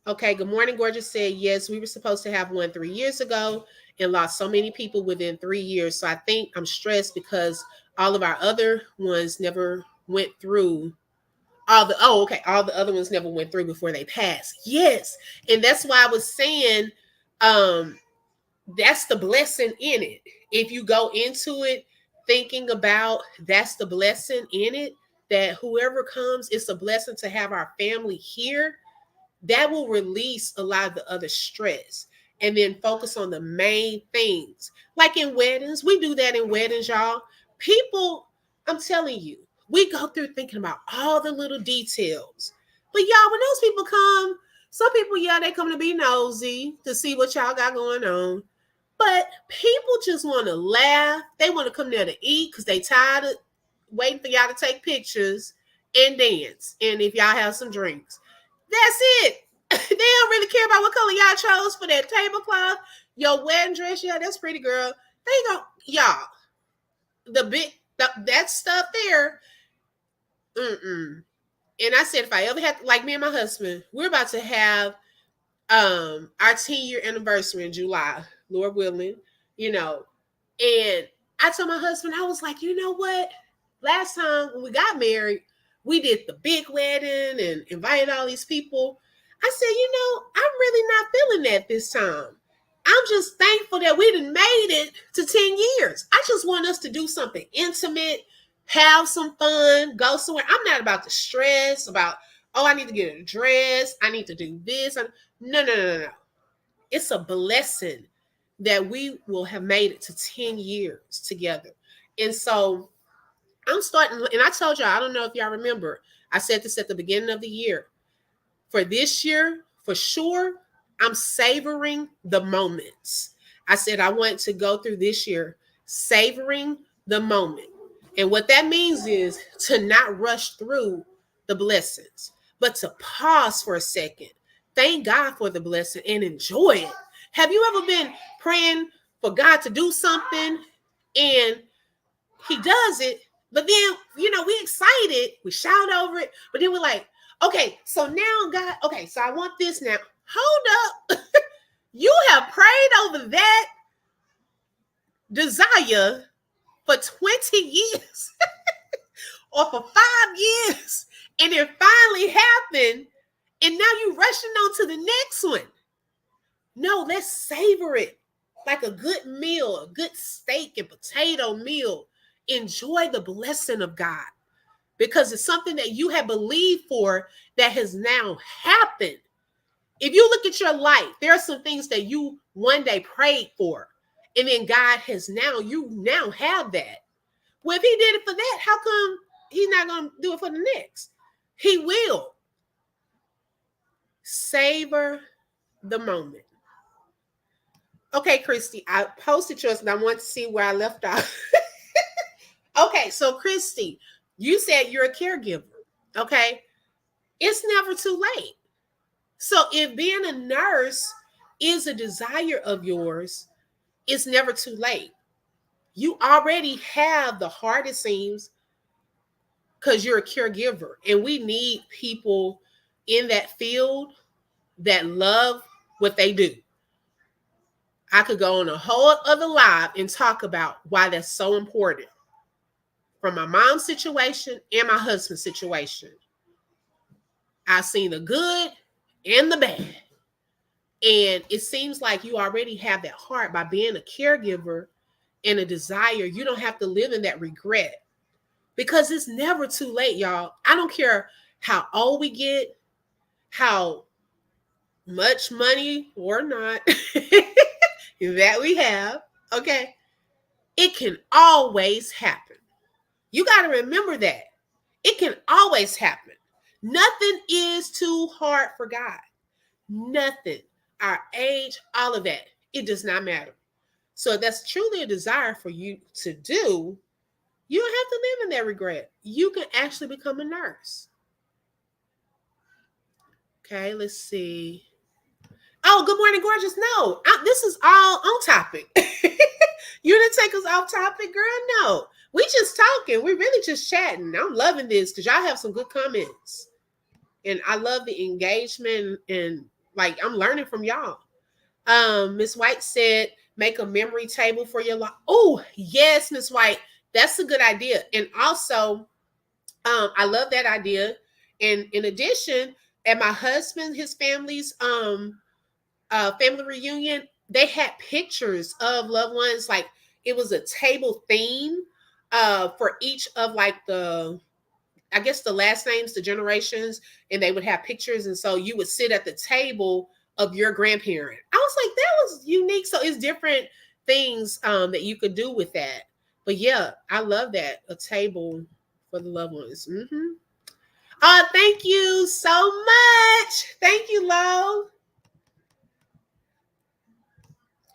Okay, good morning, Gorgeous said, yes, we were supposed to have one 3 years ago and lost so many people within 3 years. So I think I'm stressed because all of our other ones never went through. All the other ones never went through before they passed. Yes. And that's why I was saying that's the blessing in it. If you go into it thinking about that's the blessing in it, that whoever comes, it's a blessing to have our family here, that will release a lot of the other stress and then focus on the main things. Like in weddings, we do that in weddings, y'all. People, I'm telling you, we go through thinking about all the little details. But y'all, when those people come, some people, yeah, they come to be nosy to see what y'all got going on. But people just want to laugh. They want to come there to eat because they tired of waiting for y'all to take pictures and dance. And if y'all have some drinks. That's it. They don't really care about what color y'all chose for that tablecloth. Your wedding dress, yeah, that's pretty, girl. They go, y'all, that stuff there. And I said, if I ever had, like me and my husband, we're about to have our 10-year anniversary in July, Lord willing, and I told my husband, I was like, you know what? Last time when we got married, we did the big wedding and invited all these people. I said, I'm really not feeling that this time. I'm just thankful that we done made it to 10 years. I just want us to do something intimate, have some fun, go somewhere. I'm not about to stress about, I need to get a dress. I need to do this. No. It's a blessing that we will have made it to 10 years together. And so I'm starting, and I told y'all, I don't know if y'all remember, I said this at the beginning of the year. For this year, for sure, I'm savoring the moments. I said I want to go through this year savoring the moment. And what that means is to not rush through the blessings, but to pause for a second. Thank God for the blessing and enjoy it. Have you ever been praying for God to do something and he does it, but then, we excited, we shout over it, but then we're like, okay, so now God, okay, so I want this now. Hold up. You have prayed over that desire for 20 years or for 5 years, and it finally happened, and now you're rushing on to the next one. No, let's savor it like a good meal, a good steak and potato meal. Enjoy the blessing of God because it's something that you have believed for that has now happened. If you look at your life, there are some things that you one day prayed for, and then God has you now have that. Well, if he did it for that, how come he's not going to do it for the next? He will. Savor the moment. Okay, Christy, I posted yours and I want to see where I left off. Okay, so Christy, you said you're a caregiver. Okay, it's never too late. So if being a nurse is a desire of yours, it's never too late. You already have the heart, it seems, because you're a caregiver. And we need people in that field that love what they do. I could go on a whole other live and talk about why that's so important. From my mom's situation and my husband's situation, I've seen the good and the bad. And it seems like you already have that heart by being a caregiver and a desire. You don't have to live in that regret because it's never too late, y'all. I don't care how old we get, how much money or not that we have, okay? It can always happen. You got to remember that. It can always happen. Nothing is too hard for God. Nothing. Our age, all of that. It does not matter. So if that's truly a desire for you to do, you don't have to live in that regret. You can actually become a nurse. Okay, let's see. Oh, good morning, gorgeous. No, this is all on topic. You didn't take us off topic, girl. No, we just talking. We really just chatting. I'm loving this because y'all have some good comments, and I love the engagement and like I'm learning from y'all. Miss White said, make a memory table for your life. Oh, yes, Miss White, that's a good idea. And also, I love that idea. And in addition, at my husband, his family's family reunion, they had pictures of loved ones. Like it was a table theme for each of like I guess the last names, the generations, and they would have pictures. And so you would sit at the table of your grandparent. I was like, that was unique. So it's different things that you could do with that. But yeah, I love that. A table for the loved ones. Mm-hmm. Thank you so much. Thank you, Lo.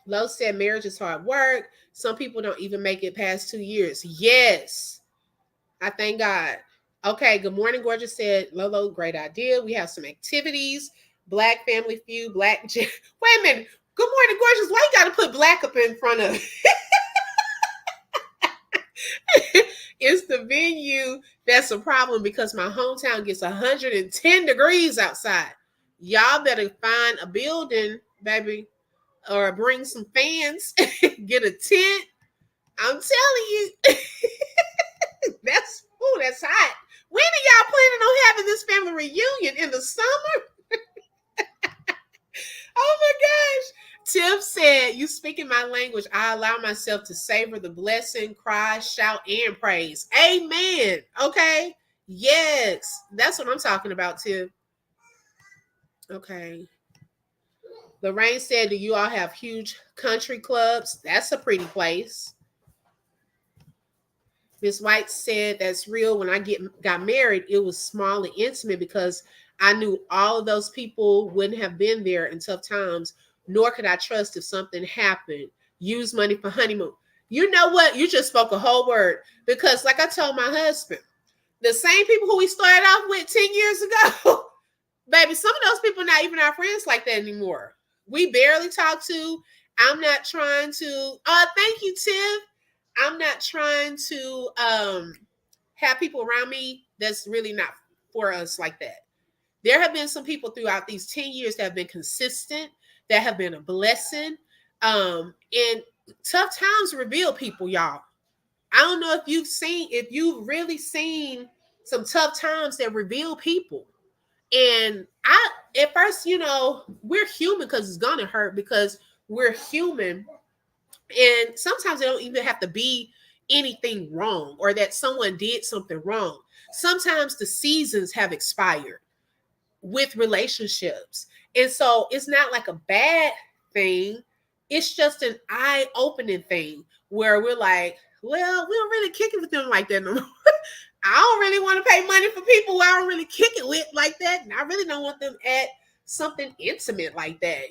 Lo said marriage is hard work. Some people don't even make it past 2 years. Yes. I thank God. Okay, good morning, gorgeous said Lolo, great idea. We have some activities. Black Family Feud, Black Wait a minute. Good morning, gorgeous. Why you gotta put black up in front of It's the venue that's a problem because my hometown gets 110 degrees outside. Y'all better find a building, baby, or bring some fans, get a tent. I'm telling you, that's hot. When are y'all planning on having this family reunion? In the summer? Oh my gosh. Tiff said, you speaking my language. I allow myself to savor the blessing, cry, shout, and praise. Amen. Okay. Yes. That's what I'm talking about, Tiff. Okay. Lorraine said, do you all have huge country clubs? That's a pretty place. Miss White said, that's real. When I got married, it was small and intimate because I knew all of those people wouldn't have been there in tough times, nor could I trust if something happened. Use money for honeymoon. You know what? You just spoke a whole word because like I told my husband, the same people who we started off with 10 years ago, baby, some of those people not even our friends like that anymore. We barely talk to. I'm not trying to. Thank you, Tiff. I'm not trying to have people around me that's really not for us like that. There have been some people throughout these 10 years that have been consistent, that have been a blessing. And tough times reveal people, y'all. I don't know if you've really seen some tough times that reveal people. And at first, we're human because it's gonna hurt because we're human. And sometimes it don't even have to be anything wrong or that someone did something wrong. Sometimes the seasons have expired with relationships. And so it's not like a bad thing. It's just an eye-opening thing where we're like, well, we don't really kick it with them like that no more. I don't really want to pay money for people who I don't really kick it with like that. And I really don't want them at something intimate like that.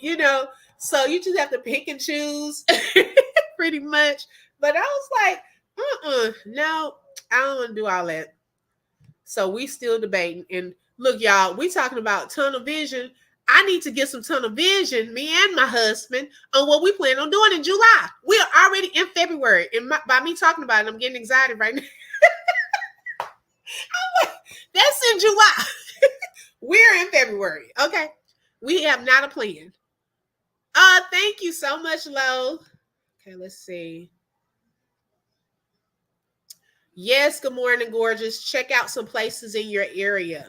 So you just have to pick and choose pretty much. But I was like, no, I don't want to do all that. So we still debating. And look, y'all, we talking about tunnel vision. I need to get some tunnel vision, me and my husband, on what we plan on doing in July. We are already in February. And by me talking about it, I'm getting excited right now. That's in July. We're in February. Okay. We have not a plan. Thank Thank you so much, Lo. Okay, let's see. Yes, good morning, gorgeous. Check out some places in your area.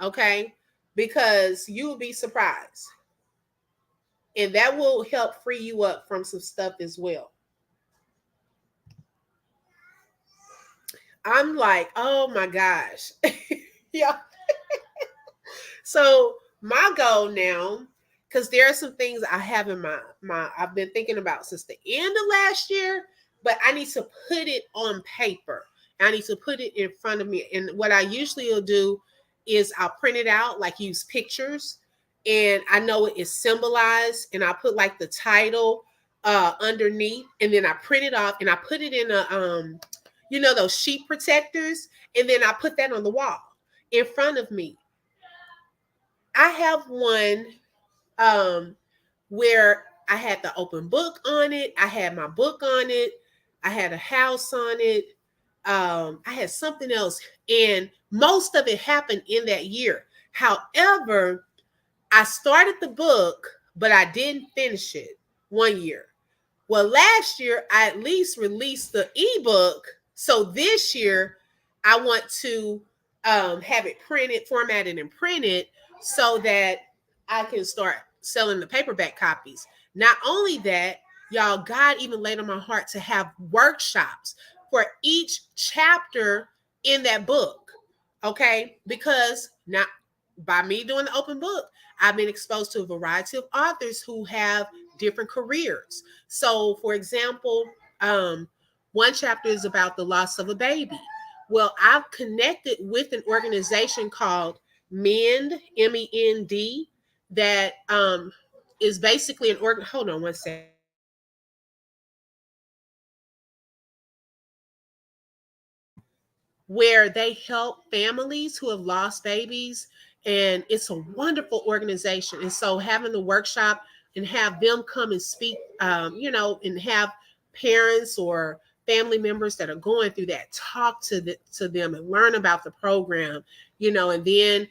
Okay, because you will be surprised. And that will help free you up from some stuff as well. I'm like, oh my gosh. Yeah. So my goal now, because there are some things I have in my I've been thinking about since the end of last year, but I need to put it on paper. I need to put it in front of me. And what I usually will do is I'll print it out, like use pictures, and I know it is symbolized, and I put like the title underneath, and then I print it off and I put it in a those sheet protectors, and then I put that on the wall in front of me. I have one where I had the open book on it. I had my book on it. I had a house on it. I had something else, and most of it happened in that year. However, I started the book, but I didn't finish it one year. Well, last year I at least released the ebook. So this year I want to have it printed, formatted, and printed so that I can start selling the paperback copies. Not only that, y'all, God even laid on my heart to have workshops for each chapter in that book. Okay, because not by me doing the open book, I've been exposed to a variety of authors who have different careers. So, for example, one chapter is about the loss of a baby. Well, I've connected with an organization called MEND, MEND, that is basically an organ. Hold on one second. Where they help families who have lost babies. And it's a wonderful organization. And so having the workshop and have them come and speak, and have parents or family members that are going through that talk to them and learn about the program, and then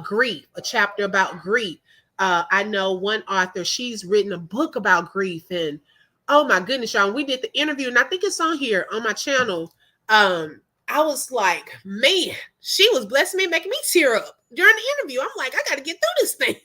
grief, a chapter about grief. I know one author, she's written a book about grief. And oh my goodness, y'all, we did the interview, and I think it's on here on my channel. I was like, man, she was blessing me, making me tear up during the interview. I'm like, I got to get through this thing,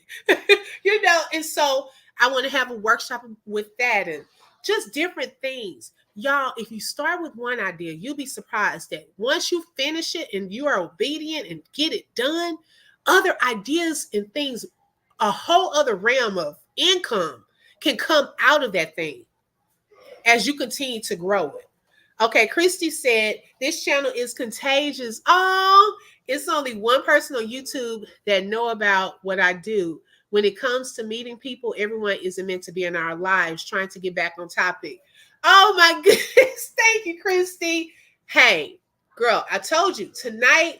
And so I want to have a workshop with that and just different things. Y'all, if you start with one idea, you'll be surprised that once you finish it and you are obedient and get it done, other ideas and things, a whole other realm of income can come out of that thing as you continue to grow it. Okay, Christy said, this channel is contagious. Oh, it's only one person on YouTube that know about what I do. When it comes to meeting people, everyone isn't meant to be in our lives. Trying to get back on topic. Oh my goodness. Thank you, Christy. Hey, girl, I told you tonight,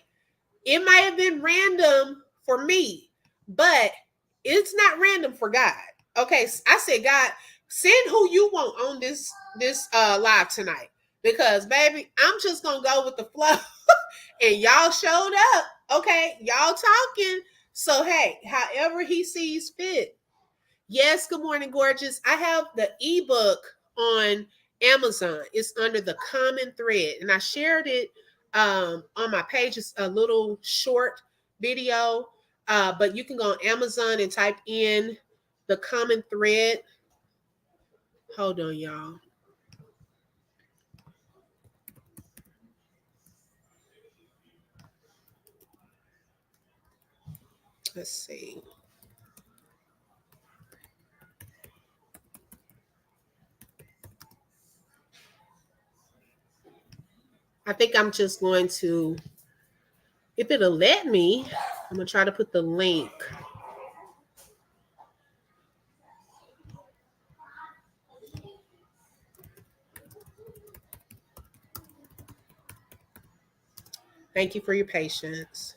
it might have been random for me, but it's not random for God. Okay, I said, God, send who you want on this live tonight. Because baby, I'm just gonna go with the flow. And y'all showed up. Okay, y'all talking. So hey, however he sees fit. Yes, good morning, gorgeous. I have the ebook on Amazon. It's under the common thread, and I shared it on my page. It's a little short video, but you can go on Amazon and type in the common thread. Hold on, y'all. Let's see. I think I'm just going to, if it'll let me, I'm going to try to put the link. Thank you for your patience.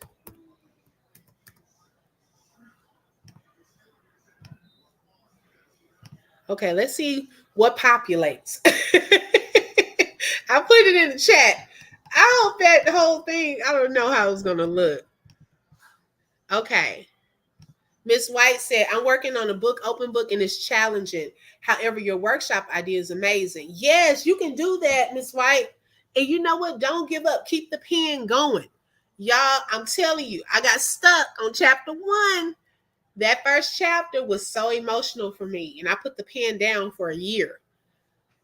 Okay, let's see what populates. I put it in the chat. I hope that whole thing, I don't know how it's going to look. Okay. Miss White said, I'm working on a book, open book, and it's challenging. However, your workshop idea is amazing. Yes, you can do that, Miss White. And you know what? Don't give up. Keep the pen going. Y'all, I'm telling you, I got stuck on chapter 1. That first chapter was so emotional for me. And I put the pen down for a year.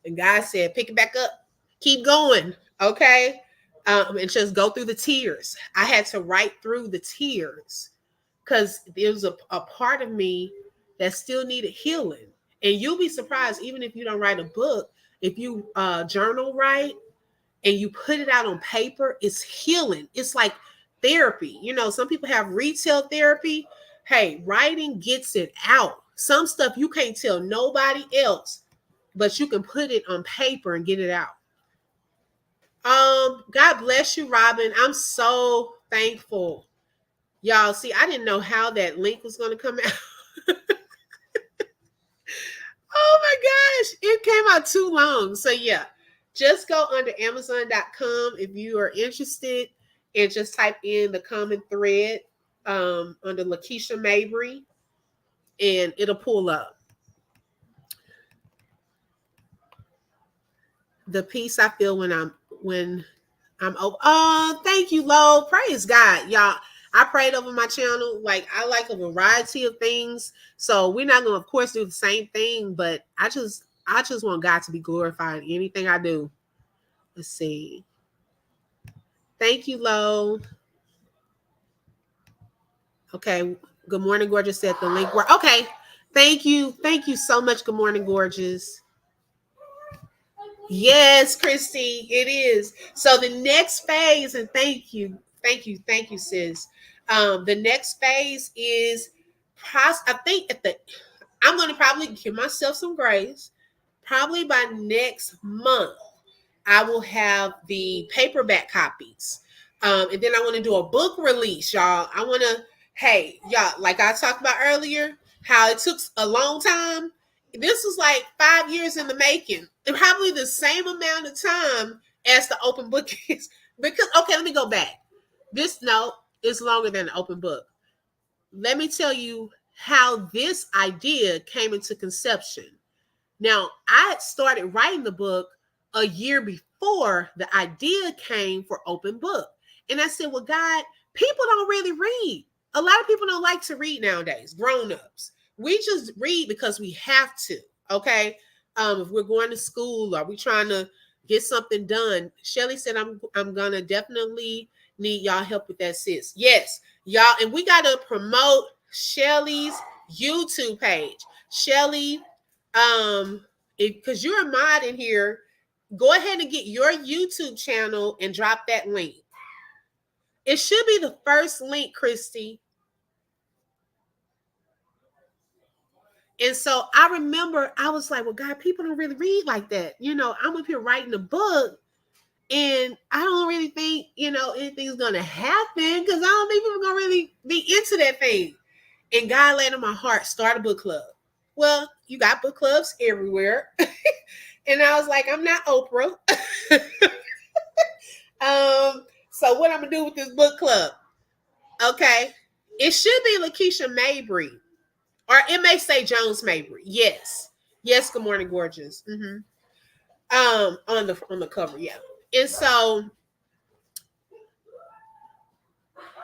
And God said, pick it back up. Keep going. Okay. And just go through the tears. I had to write through the tears because there was a part of me that still needed healing. And you'll be surprised, even if you don't write a book, if you journal write and you put it out on paper, it's healing. It's like therapy. You know, some people have retail therapy. Hey, writing gets it out. Some stuff you can't tell nobody else, but you can put it on paper and get it out. God bless you, Robin. I'm so thankful. Y'all, see, I didn't know how that link was going to come out. Oh my gosh, it came out too long. So yeah, just go under Amazon.com if you are interested and just type in the common thread under Lakeisha Mabry and it'll pull up. The peace I feel when I'm over. Oh, thank you, Lo. Praise God, y'all. I prayed over my channel. Like I like a variety of things, so we're not gonna, of course, do the same thing. But I just want God to be glorified in anything I do. Let's see. Thank you, Lo. Okay. Good morning, gorgeous. Said the link. Okay. Thank you. Thank you so much. Good morning, gorgeous. Yes, Christy, it is. So the next phase, and thank you, sis. The next phase is, I think I'm going to probably give myself some grace. Probably by next month, I will have the paperback copies, and then I want to do a book release, y'all. I want to, hey, y'all, like I talked about earlier, how it took a long time. This was like 5 years in the making, and probably the same amount of time as the open book is. Because okay, let me go back. This no, it's longer than the open book. Let me tell you how this idea came into conception. Now, I started writing the book a year before the idea came for open book. And I said, well, God, people don't really read. A lot of people don't like to read nowadays, grown-ups. We just read because we have to, okay? If we're going to school or we trying to get something done. Shelly said, I'm gonna definitely need y'all help with that, sis. Yes, y'all, and we gotta promote Shelly's YouTube page. Shelly, because you're a mod in here, go ahead and get your YouTube channel and drop that link. It should be the first link, Christy. And so I remember I was like, well, God, people don't really read like that. You know, I'm up here writing a book and I don't really think, anything's going to happen because I don't think people are going to really be into that thing. And God laid on my heart, start a book club. Well, you got book clubs everywhere. And I was like, I'm not Oprah. So what I'm going to do with this book club? Okay. It should be Lakeisha Mabry. Or it may say Jones Mabry. Yes. Yes, good morning, gorgeous. Mm-hmm. On the cover, yeah. And so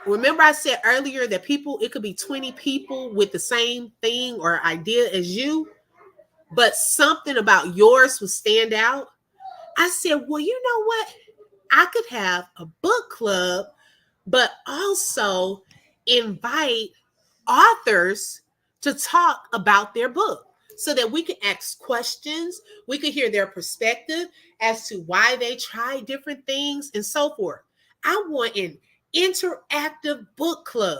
remember I said earlier that it could be 20 people with the same thing or idea as you, but something about yours would stand out. I said, well, you know what? I could have a book club, but also invite authors to talk about their book so that we can ask questions. We could hear their perspective as to why they try different things and so forth. I want an interactive book club.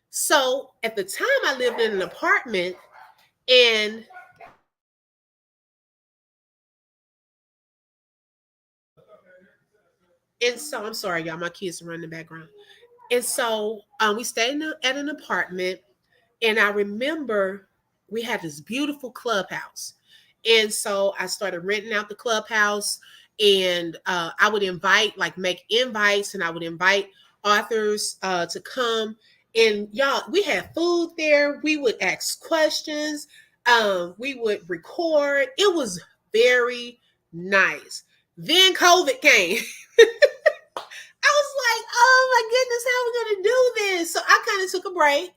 So at the time I lived in an apartment and so I'm sorry, y'all, my kids are running in the background. And so we stayed at an apartment. And I remember we had this beautiful clubhouse. And so I started renting out the clubhouse and I would make invites and I would invite authors to come And y'all, we had food there. We would ask questions. We would record. It was very nice. Then COVID came. I was like, oh my goodness, how are we going to do this? So I kind of took a break.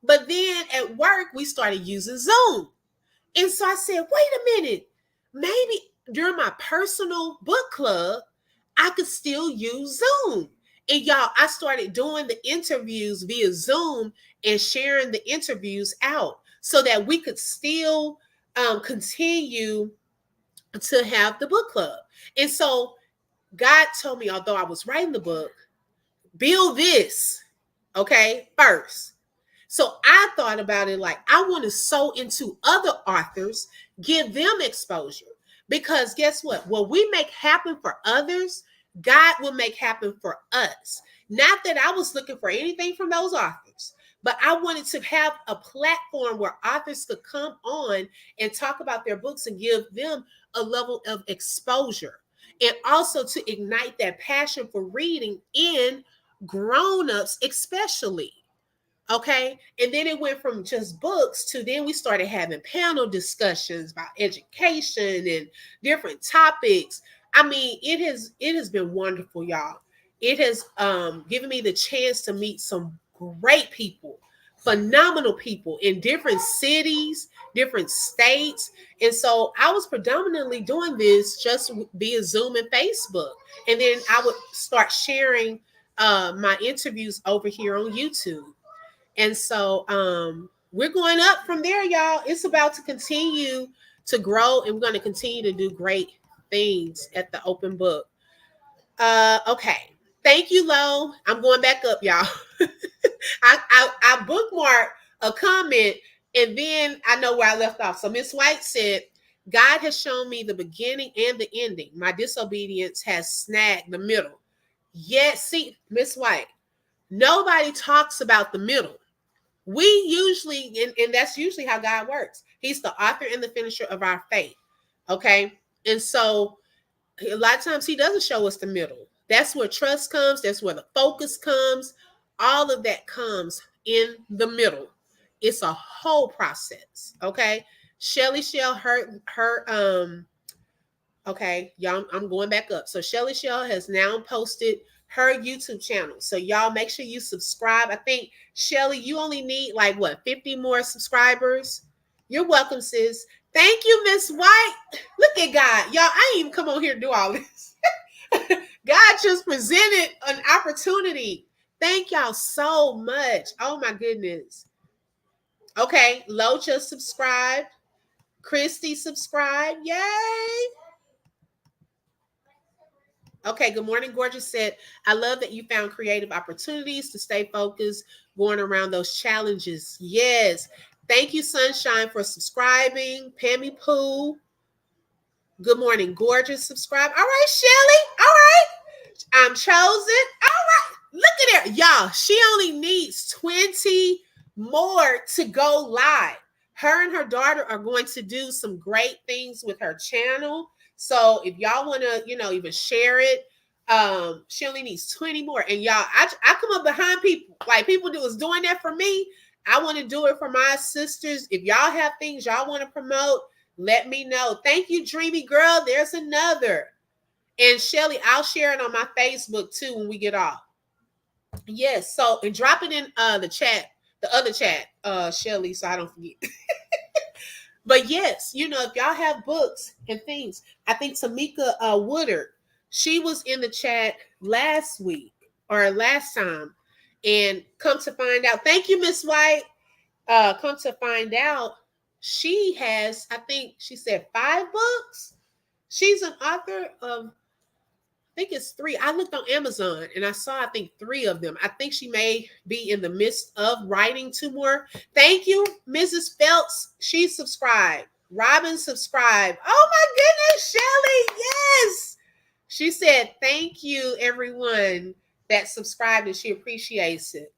But then at work, we started using Zoom. And so I said, wait a minute, maybe during my personal book club, I could still use Zoom. And y'all, I started doing the interviews via Zoom and sharing the interviews out so that we could still continue to have the book club. And so God told me, although I was writing the book, build this, okay, first. So I thought about it like I want to sow into other authors, give them exposure. Because guess what we make happen for others, God will make happen for us. Not that I was looking for anything from those authors, but I wanted to have a platform where authors could come on and talk about their books and give them a level of exposure. And also to ignite that passion for reading in grown-ups, especially. Okay. And then it went from just books to then we started having panel discussions about education and different topics. I mean, it has been wonderful, y'all. It has given me the chance to meet some great people, phenomenal people in different cities, different states. And so I was predominantly doing this just via Zoom and Facebook. And then I would start sharing my interviews over here on YouTube. And so we're going up from there, y'all. It's about to continue to grow, and we're going to continue to do great things at the open book. Okay. Thank you, Lo. I'm going back up, y'all. I bookmarked a comment, and then I know where I left off. So Miss White said, God has shown me the beginning and the ending. My disobedience has snagged the middle. Yes, see, Miss White, nobody talks about the middle. We usually, and that's usually how God works. He's the author and the finisher of our faith. Okay. And so a lot of times he doesn't show us the middle. That's where trust comes. That's where the focus comes. All of that comes in the middle. It's a whole process. Okay. Shelly Shell, okay, y'all, I'm going back up. So Shelly Shell has now posted her YouTube channel. So y'all make sure you subscribe. I think, Shelly, you only need like what, 50 more subscribers? You're welcome, sis. Thank you, Miss White. Look at God. Y'all, I ain't even come on here to do all this. God just presented an opportunity. Thank y'all so much. Oh my goodness. Okay, Lo just subscribed. Christy subscribed. Yay. Okay, good morning, Gorgeous said, I love that you found creative opportunities to stay focused going around those challenges. Yes. Thank you, Sunshine, for subscribing. Pammy Pooh. Good morning, Gorgeous. Subscribe. All right, Shelly. All right. I'm chosen. All right. Look at her. Y'all, she only needs 20 more to go live. Her and her daughter are going to do some great things with her channel. So if y'all want to, even share it, she only needs 20 more. And y'all, I come up behind people, like people that was doing that for me. I want to do it for my sisters. If y'all have things y'all want to promote, let me know. Thank you, Dreamy Girl. There's another. And Shelly, I'll share it on my Facebook too when we get off. Yes. So, and drop it in the chat, the other chat, Shelly, so I don't forget. But yes, if y'all have books and things, I think Tamika Woodard, she was in the chat last week or last time. And come to find out, thank you, Miss White. Come to find out, she has, I think she said 5 books. She's an author of, I think it's 3. I looked on Amazon and I saw, I think 3 of them. I think she may be in the midst of writing 2 more. Thank you, Mrs. Phelps. She subscribed. Robin subscribed. Oh my goodness, Shelly. Yes. She said, thank you, everyone that subscribed, and she appreciates it.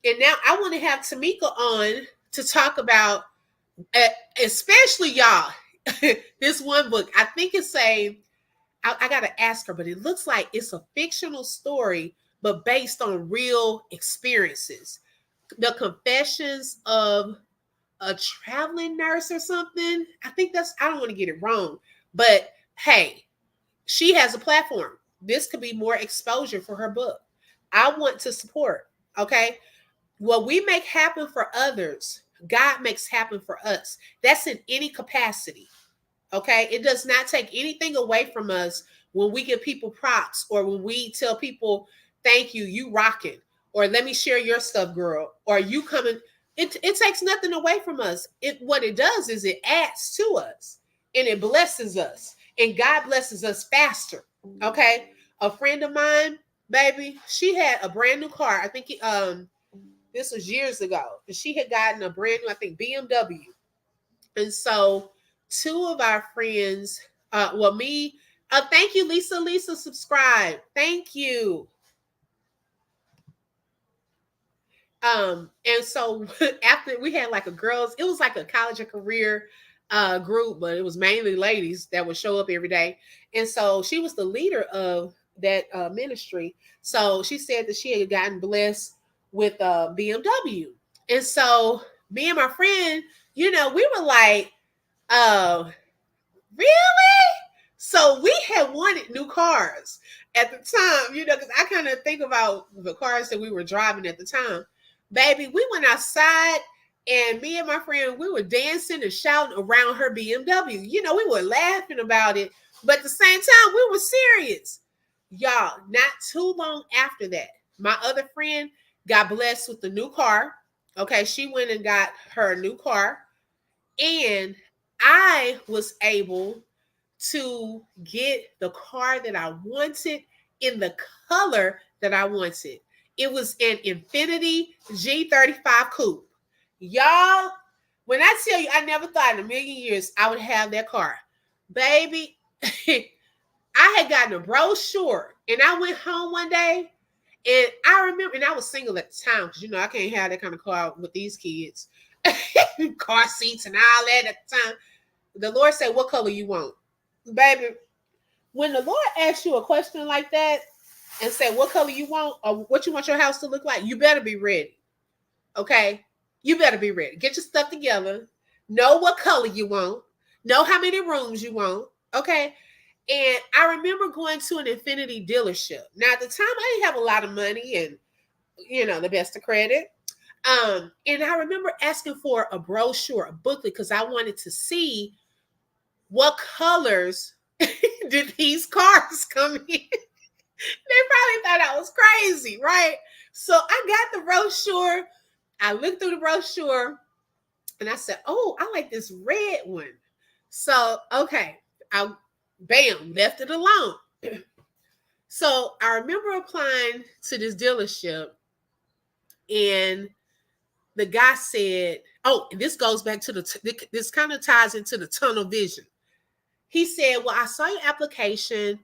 And now I want to have Tamika on to talk about, especially y'all, this one book. I think it's I got to ask her, but it looks like it's a fictional story, but based on real experiences. The Confessions of a Traveling Nurse or something. I think I don't want to get it wrong, but hey, she has a platform. This could be more exposure for her book. I want to support. Okay. What we make happen for others, God makes happen for us. That's in any capacity. Okay. It does not take anything away from us when we give people props or when we tell people, thank you, you rocking, or let me share your stuff, girl, or you coming. It takes nothing away from us. What it does is it adds to us and it blesses us. And God blesses us faster. Okay. A friend of mine, baby, she had a brand new car. I think this was years ago. And she had gotten a brand new, I think, BMW. And so two of our friends, me, thank you, Lisa. Lisa, subscribe. Thank you. And so after we had like it was like a college and career group, but it was mainly ladies that would show up every day. And so she was the leader of that ministry. So she said that she had gotten blessed with BMW. And so me and my friend, we were like, really? So we had wanted new cars at the time, because I kind of think about the cars that we were driving at the time. Baby, we went outside and me and my friend, we were dancing and shouting around her BMW. We were laughing about it, but at the same time, we were serious. Y'all, not too long after that, my other friend got blessed with a new car. Okay, she went and got her a new car. And I was able to get the car that I wanted in the color that I wanted. It was an Infiniti G35 coupe. Y'all, when I tell you, I never thought in a million years I would have that car. Baby, I had gotten a brochure and I went home one day and I remember, and I was single at the time because, I can't have that kind of car with these kids. Car seats and all that at the time. The Lord said, what color you want? Baby, when the Lord asks you a question like that and say what color you want or what you want your house to look like, you better be ready. Okay? You better be ready. Get your stuff together. Know what color you want. Know how many rooms you want. Okay? And I remember going to an Infiniti dealership. Now, at the time, I didn't have a lot of money and, the best of credit. And I remember asking for a brochure, a booklet, because I wanted to see what colors did these cars come in. They probably thought I was crazy, right? So I got the brochure. I looked through the brochure and I said, oh, I like this red one. So, okay, I left it alone. So I remember applying to this dealership and the guy said, oh, this goes back to this kind of ties into the tunnel vision. He said, well, I saw your application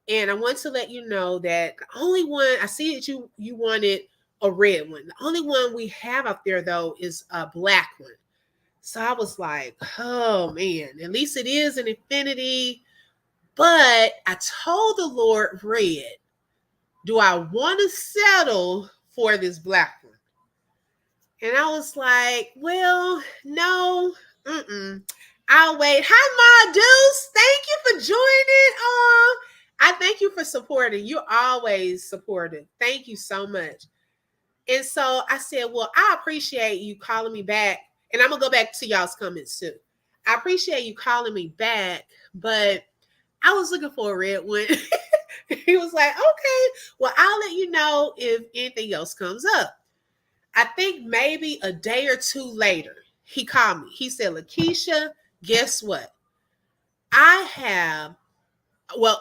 and I want to let you know that the only one, I see that you wanted a red one. The only one we have up there though is a black one. So I was like, oh man, at least it is an Infiniti. But I told the Lord, red, do I want to settle for this black one? And I was like, well, no, I'll wait. Hi, Ma Deuce. Thank you for joining. I thank you for supporting. You're always supportive. Thank you so much. And so I said, well, I appreciate you calling me back. And I'm going to go back to y'all's comments too. I appreciate you calling me back, but I was looking for a red one. He was like, okay, well, I'll let you know if anything else comes up. I think maybe a day or two later, he called me. He said, Lakeisha, guess what?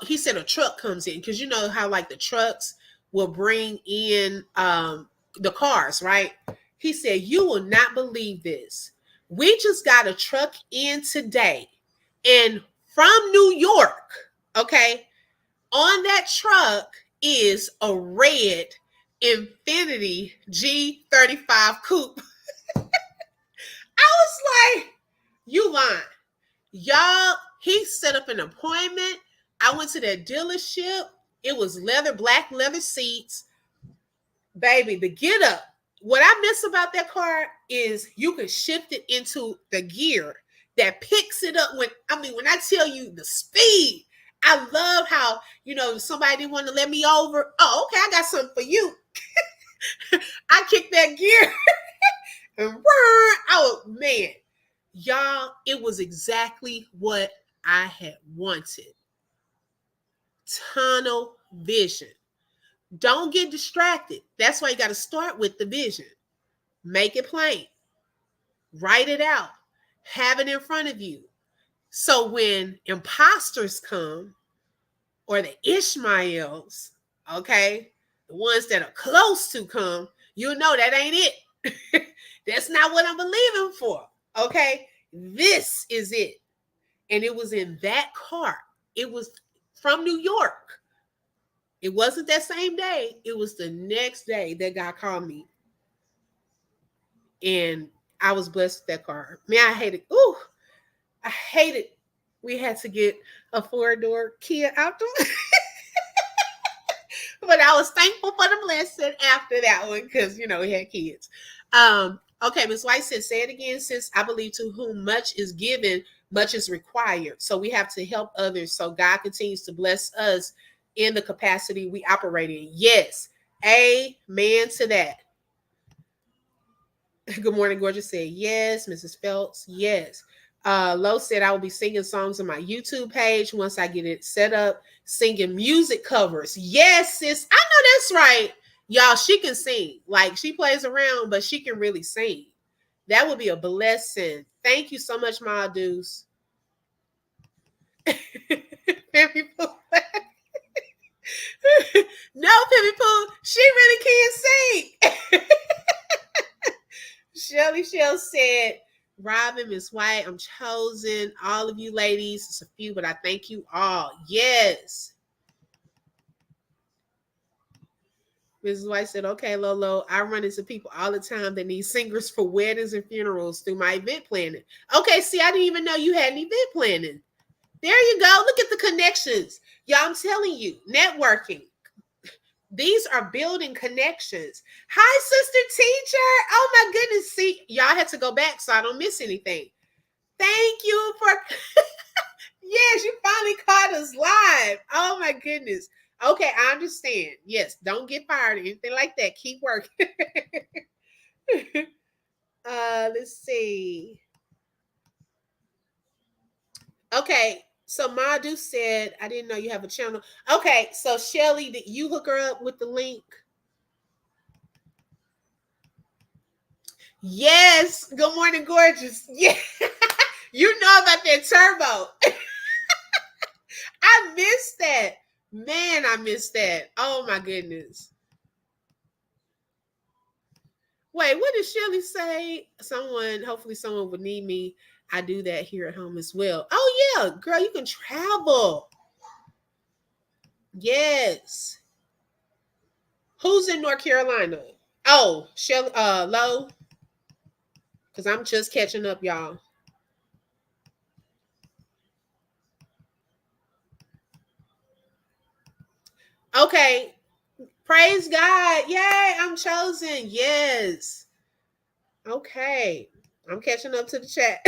He said a truck comes in because you know how like the trucks will bring in the cars, right? He said, you will not believe this. We just got a truck in today and from New York, okay? On that truck is a red Infiniti G35 coupe. I was like, you lying. Y'all, he set up an appointment. I went to that dealership. It was black leather seats. Baby, the get up. what I miss about that car is you can shift it into the gear that picks it up when I tell you the speed. I love how, somebody didn't want to let me over. Oh, okay, I got something for you. I kicked that gear and oh man. Y'all, it was exactly what I had wanted. Tunnel vision. Don't get distracted. That's why you got to start with the vision. Make it plain. Write it out. Have it in front of you. So when imposters come, or the Ishmaels, okay, the ones that are close to come, you know that ain't it. That's not what I'm believing for. Okay, this is it. And it was in that car. It was from New York. It wasn't that same day. It was the next day that God called me. And I was blessed with that car. Man, I hated. Ooh, I hated. We had to get a 4-door Kia out the but I was thankful for the blessing after that one because we had kids. Okay, Ms. White said, say it again, sis. I believe to whom much is given, much is required. So we have to help others so God continues to bless us in the capacity we operate in. Yes. Amen to that. Good morning, Gorgeous said yes. Mrs. Phelps, yes. Lo said I will be singing songs on my YouTube page once I get it set up, singing music covers. Yes, sis. I know that's right. Y'all, she can sing. Like, she plays around, but she can really sing. That would be a blessing. Thank you so much, Ma Deuce. No, Pimpy Poo, she really can't sing. Shelly Shell said, Robin, Miss White, I'm chosen. All of you ladies, it's a few, but I thank you all. Yes. Mrs. White said, okay, Lolo, I run into people all the time that need singers for weddings and funerals through my event planning. Okay, see, I didn't even know you had an event planning. There you go. Look at the connections. Y'all, I'm telling you, networking. These are building connections. Hi, sister teacher. Oh my goodness. See, y'all had to go back so I don't miss anything. Thank you for yes, you finally caught us live. Oh my goodness. Okay, I understand. Yes, don't get fired or anything like that. Keep working. Let's see. Okay, so Madu said, I didn't know you have a channel. Okay, so Shelly, did you hook her up with the link? Yes. Good morning, gorgeous. Yeah. You know about that turbo. I missed that. Man, I missed that. Oh my goodness. Wait, what did Shelly say? Hopefully someone would need me. I do that here at home as well. Oh yeah, girl, you can travel. Yes. Who's in North Carolina? Oh, Shelly, Lo. Because I'm just catching up, y'all. Okay. Praise God. Yay, I'm chosen. Yes. Okay. I'm catching up to the chat.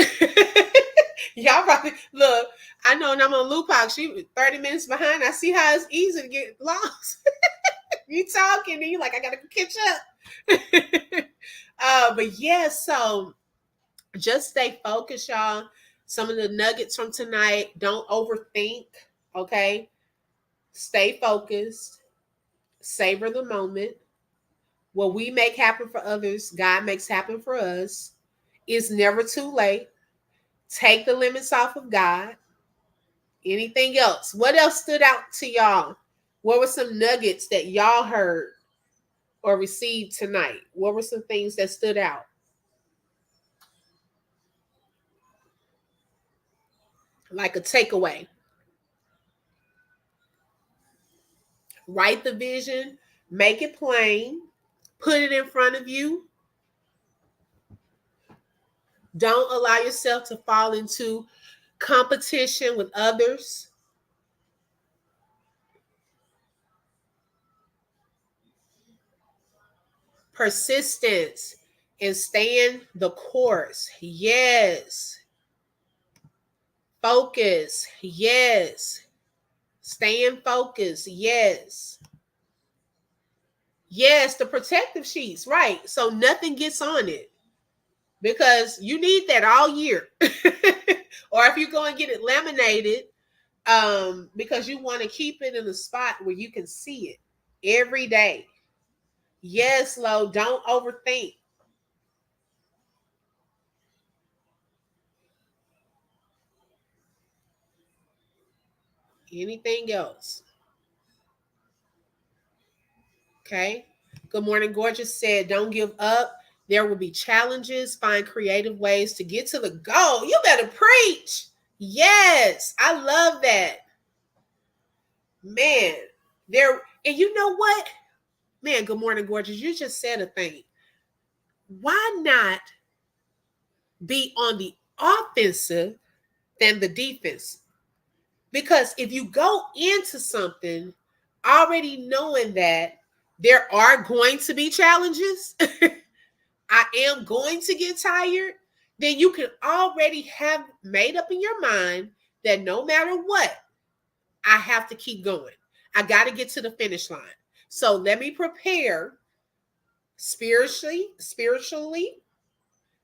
Y'all probably look. I know, and I'm on Lupac. She 30 minutes behind. I see how it's easy to get lost. You talking, and you like, I gotta catch up. But yeah, so just stay focused, y'all. Some of the nuggets from tonight, don't overthink. Okay. Stay focused. Savor the moment. What we make happen for others, God makes happen for us. It's never too late. Take the limits off of God. Anything else? What else stood out to y'all? What were some nuggets that y'all heard or received tonight? What were some things that stood out? Like a takeaway. Write the vision, make it plain, put it in front of you. Don't allow yourself to fall into competition with others. Persistence and staying the course. Yes. Focus. Yes. Staying focused. Yes. Yes, the protective sheets, right. So nothing gets on it because you need that all year. Or if you go and get it laminated, because you want to keep it in a spot where you can see it every day. Yes, Lo, don't overthink. Anything else? Okay. Good morning, Gorgeous said, don't give up. There will be challenges. Find creative ways to get to the goal. You better preach. Yes, I love that. Man, there, and you know what? Man, good morning, Gorgeous. You just said a thing. Why not be on the offensive than the defense? Because if you go into something already knowing that there are going to be challenges, I am going to get tired, then you can already have made up in your mind that no matter what, I have to keep going. I got to get to the finish line. So let me prepare spiritually,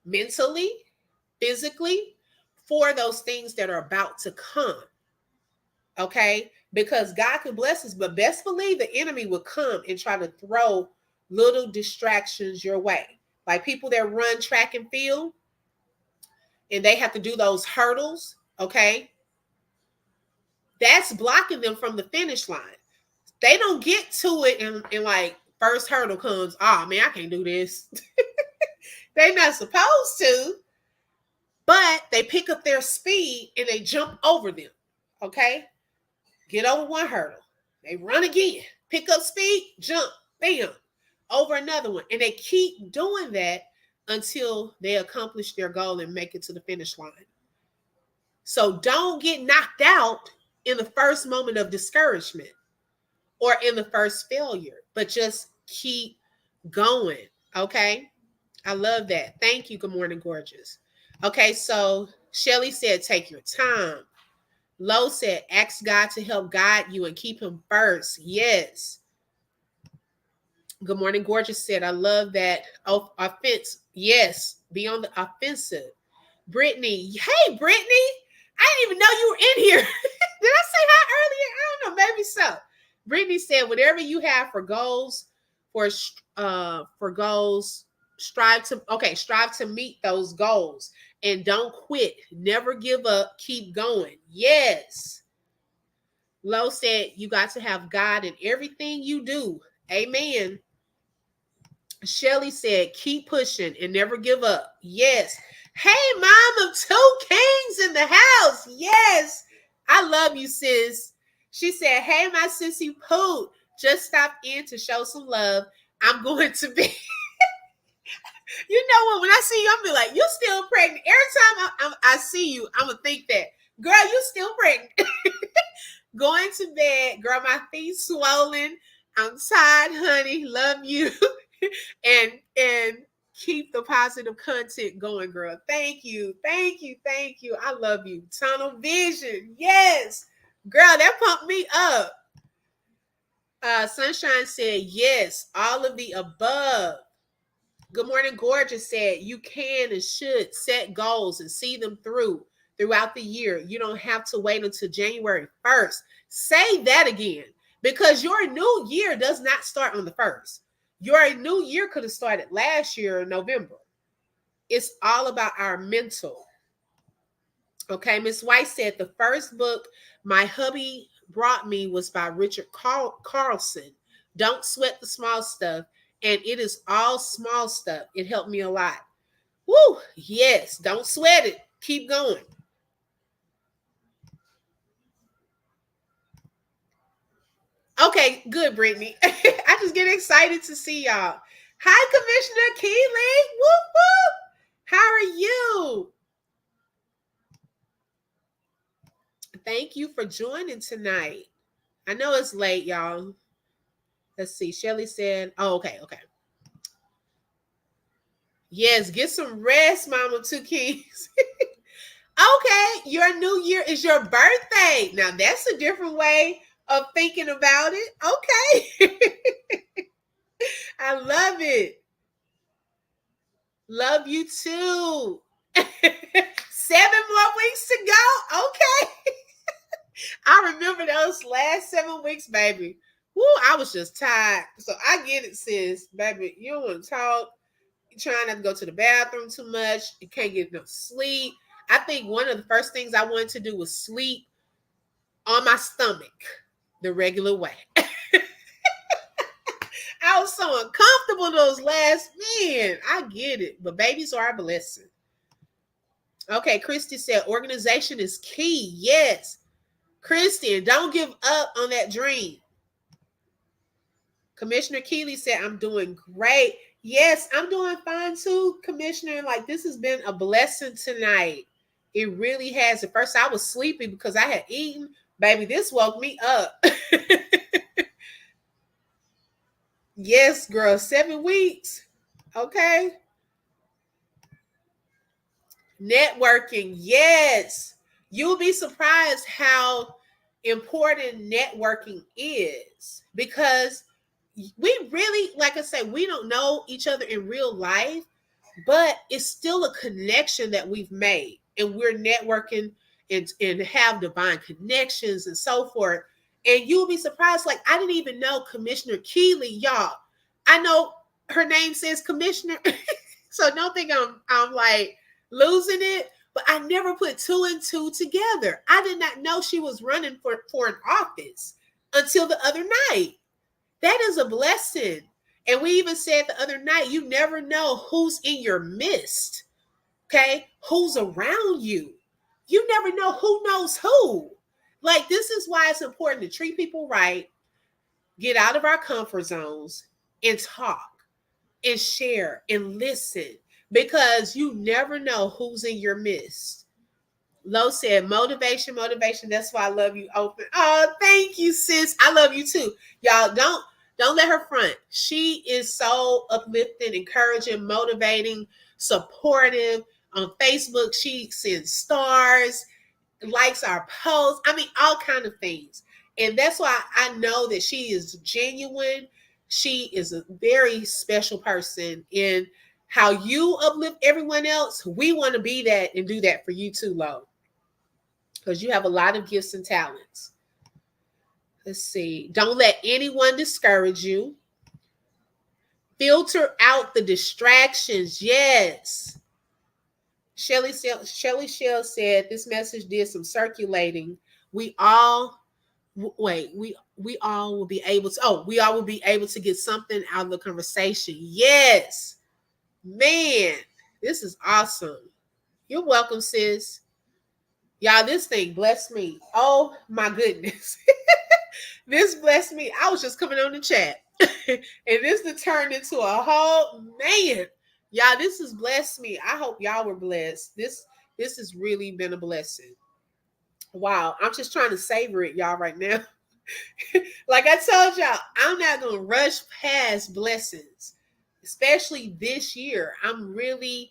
mentally, physically for those things that are about to come. Okay? Because God can bless us, but best believe the enemy will come and try to throw little distractions your way. Like people that run track and field and they have to do those hurdles, okay? That's blocking them from the finish line. They don't get to it and like first hurdle comes, oh man, I can't do this. They're not supposed to, but they pick up their speed and they jump over them. Okay? Get over one hurdle. They run again, pick up speed, jump, bam, over another one. And they keep doing that until they accomplish their goal and make it to the finish line. So don't get knocked out in the first moment of discouragement or in the first failure, but just keep going. Okay? I love that. Thank you. Good morning, Gorgeous. Okay, so Shelly said, take your time. Lo said, ask God to help guide you and keep him first. Yes. Good morning, Gorgeous said, I love that. Oh, offense. Yes. Be on the offensive. Brittany. Hey, Brittany. I didn't even know you were in here. Did I say hi earlier? I don't know. Maybe so. Brittany said, whatever you have for goals, for goals, strive to meet those goals and don't quit. Never give up. Keep going. Yes. Lo said, you got to have God in everything you do. Amen. Shelly said, keep pushing and never give up. Yes. Hey, mom of two kings in the house. Yes. I love you, sis. She said, hey, my sissy Poot, just stopped in to show some love. I'm going to be. You know what? When I see you, I'm be like, you still pregnant. Every time I see you, I'm going to think that, girl, you still pregnant. Going to bed, girl, my feet swollen. I'm tired, honey. Love you. and keep the positive content going, girl. Thank you. Thank you. Thank you. I love you. Tunnel vision. Yes. Girl, that pumped me up. Sunshine said, yes, all of the above. Good morning, Gorgeous said, you can and should set goals and see them throughout the year. You don't have to wait until January 1st. Say that again, because your new year does not start on the 1st. Your new year could have started last year in November. It's all about our mental. Okay, Miss White said the first book my hubby brought me was by Richard Carlson. Don't sweat the small stuff. And it is all small stuff. It helped me a lot. Woo, yes, don't sweat it. Keep going. Okay, good, Brittany. I just get excited to see y'all. Hi, Commissioner Keeley. Woo woo. How are you? Thank you for joining tonight. I know it's late, y'all. Let's see. Shelly said, oh, okay. Yes, get some rest, Mama Two Kings. Okay, your new year is your birthday. Now that's a different way of thinking about it. Okay. I love it. Love you too. 7 more weeks to go. Okay. I remember those last 7 weeks, baby. Woo, I was just tired. So I get it, sis. Baby, you don't want to talk. You're trying not to go to the bathroom too much. You can't get no sleep. I think one of the first things I wanted to do was sleep on my stomach the regular way. I was so uncomfortable those last men. I get it, but babies are a blessing. Okay, Christy said organization is key. Yes. Christian, don't give up on that dream. Commissioner Keeley said, I'm doing great. Yes, I'm doing fine too, Commissioner. Like, this has been a blessing tonight. It really has. At first, I was sleepy because I had eaten. Baby, this woke me up. Yes, girl, 7 weeks. Okay. Networking, yes. You'll be surprised how important networking is because we really, like I say, we don't know each other in real life, but it's still a connection that we've made, and we're networking and have divine connections and so forth. And you'll be surprised, like I didn't even know Commissioner Keeley, y'all. I know her name says Commissioner, so don't think I'm like losing it. But I never put two and two together. I did not know she was running for an office until the other night. That is a blessing. And we even said the other night, you never know who's in your midst, okay? Who's around you. You never know who knows who. Like, this is why it's important to treat people right, get out of our comfort zones, and talk and share and listen because you never know who's in your midst. Lo said, motivation, motivation. That's why I love you, Open. Oh, thank you, sis. I love you too. Y'all don't let her front. She is so uplifting, encouraging, motivating, supportive. On Facebook, she sends stars, likes our posts. I mean, all kind of things. And that's why I know that she is genuine. She is a very special person. And how you uplift everyone else, we want to be that and do that for you too, Lo, because you have a lot of gifts and talents. Let's see. Don't let anyone discourage you. Filter out the distractions. Yes. Shelly Shell said this message did some circulating. We all we all will be able to we all will be able to get something out of the conversation. Yes. Man, this is awesome. You're welcome, sis. Y'all, this thing blessed me. Oh my goodness. This blessed me. I was just coming on the chat. And this turned into a whole man. Y'all, this has blessed me. I hope y'all were blessed. This has really been a blessing. Wow. I'm just trying to savor it, y'all, right now. Like I told y'all, I'm not gonna rush past blessings, especially this year. I'm really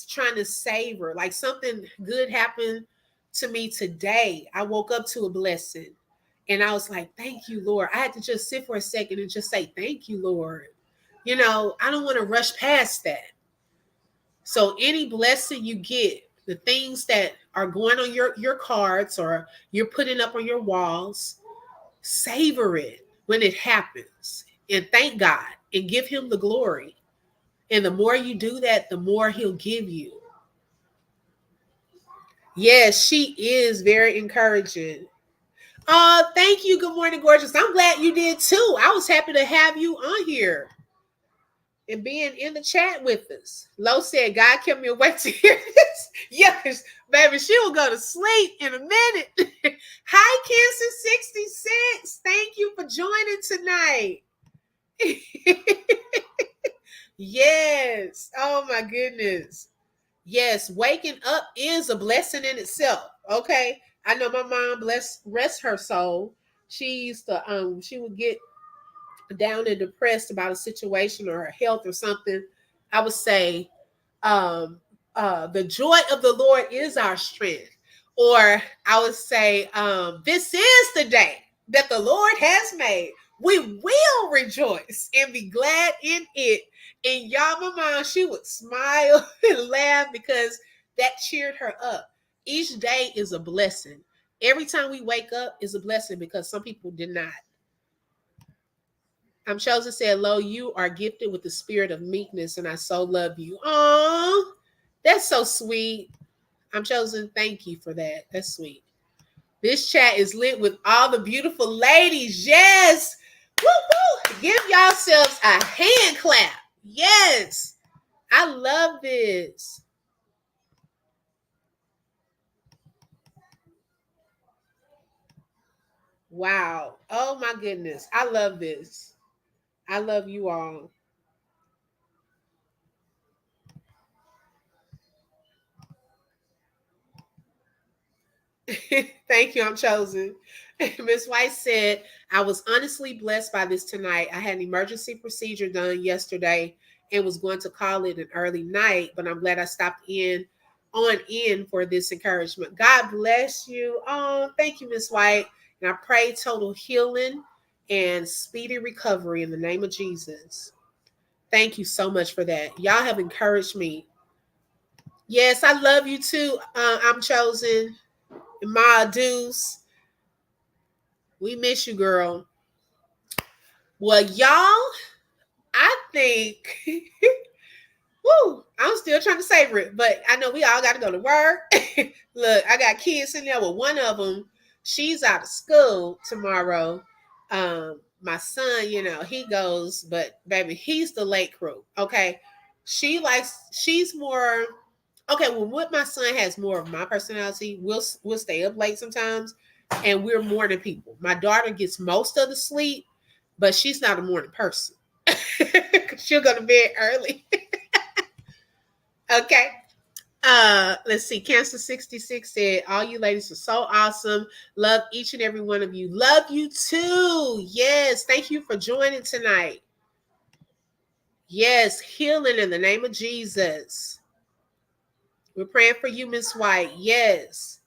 trying to savor. Like something good happened to me today. I woke up to a blessing. And I was like, thank you, Lord. I had to just sit for a second and just say, thank you, Lord. You know, I don't want to rush past that. So any blessing you get, the things that are going on your cards or you're putting up on your walls, savor it when it happens and thank God and give him the glory. And the more you do that, the more he'll give you. Yes, she is very encouraging. Thank you. Good morning, gorgeous. I'm glad you did too. I was happy to have you on here and being in the chat with us. Lo said, God kept me awake to hear this. Yes, baby, she will go to sleep in a minute. Hi, Cancer 66. Thank you for joining tonight. Yes. Oh my goodness. Yes, waking up is a blessing in itself. Okay. I know my mom, rest her soul. She used to she would get down and depressed about a situation or her health or something. I would say, The joy of the Lord is our strength. Or I would say, this is the day that the Lord has made. We will rejoice and be glad in it. And y'all, my mom, she would smile and laugh because that cheered her up. Each day is a blessing. Every time we wake up is a blessing because some people did not. I'm chosen said, Lo, you are gifted with the spirit of meekness, and I so love you. Oh, that's so sweet. I'm chosen. Thank you for that. That's sweet. This chat is lit with all the beautiful ladies. Yes. Woo woo. Give yourselves a hand clap. Yes. I love this. Wow. Oh my goodness. I love this. I love you all. Thank you. I'm chosen. Miss White said, I was honestly blessed by this tonight. I had an emergency procedure done yesterday and was going to call it an early night, but I'm glad I stopped in for this encouragement. God bless you. Oh, thank you, Miss White. And I pray total healing and speedy recovery in the name of Jesus. Thank you so much for that. Y'all have encouraged me. Yes, I love you too. I'm chosen. Ma Deuce. We miss you, girl. Well, y'all, I think, woo, I'm still trying to savor it, but I know we all got to go to work. Look, I got kids in there with one of them. She's out of school tomorrow. My son, he goes, but baby, he's the late crew. Okay. She's more, okay. Well, what my son has more of my personality. We'll stay up late sometimes, and we're morning people. My daughter gets most of the sleep, but she's not a morning person. She'll go to bed early. Okay. Let's see. Cancer 66 said, all you ladies are so awesome. Love each and every one of you. Love you too. Yes. Thank you for joining tonight. Yes, healing in the name of Jesus. We're praying for you, Miss White. Yes.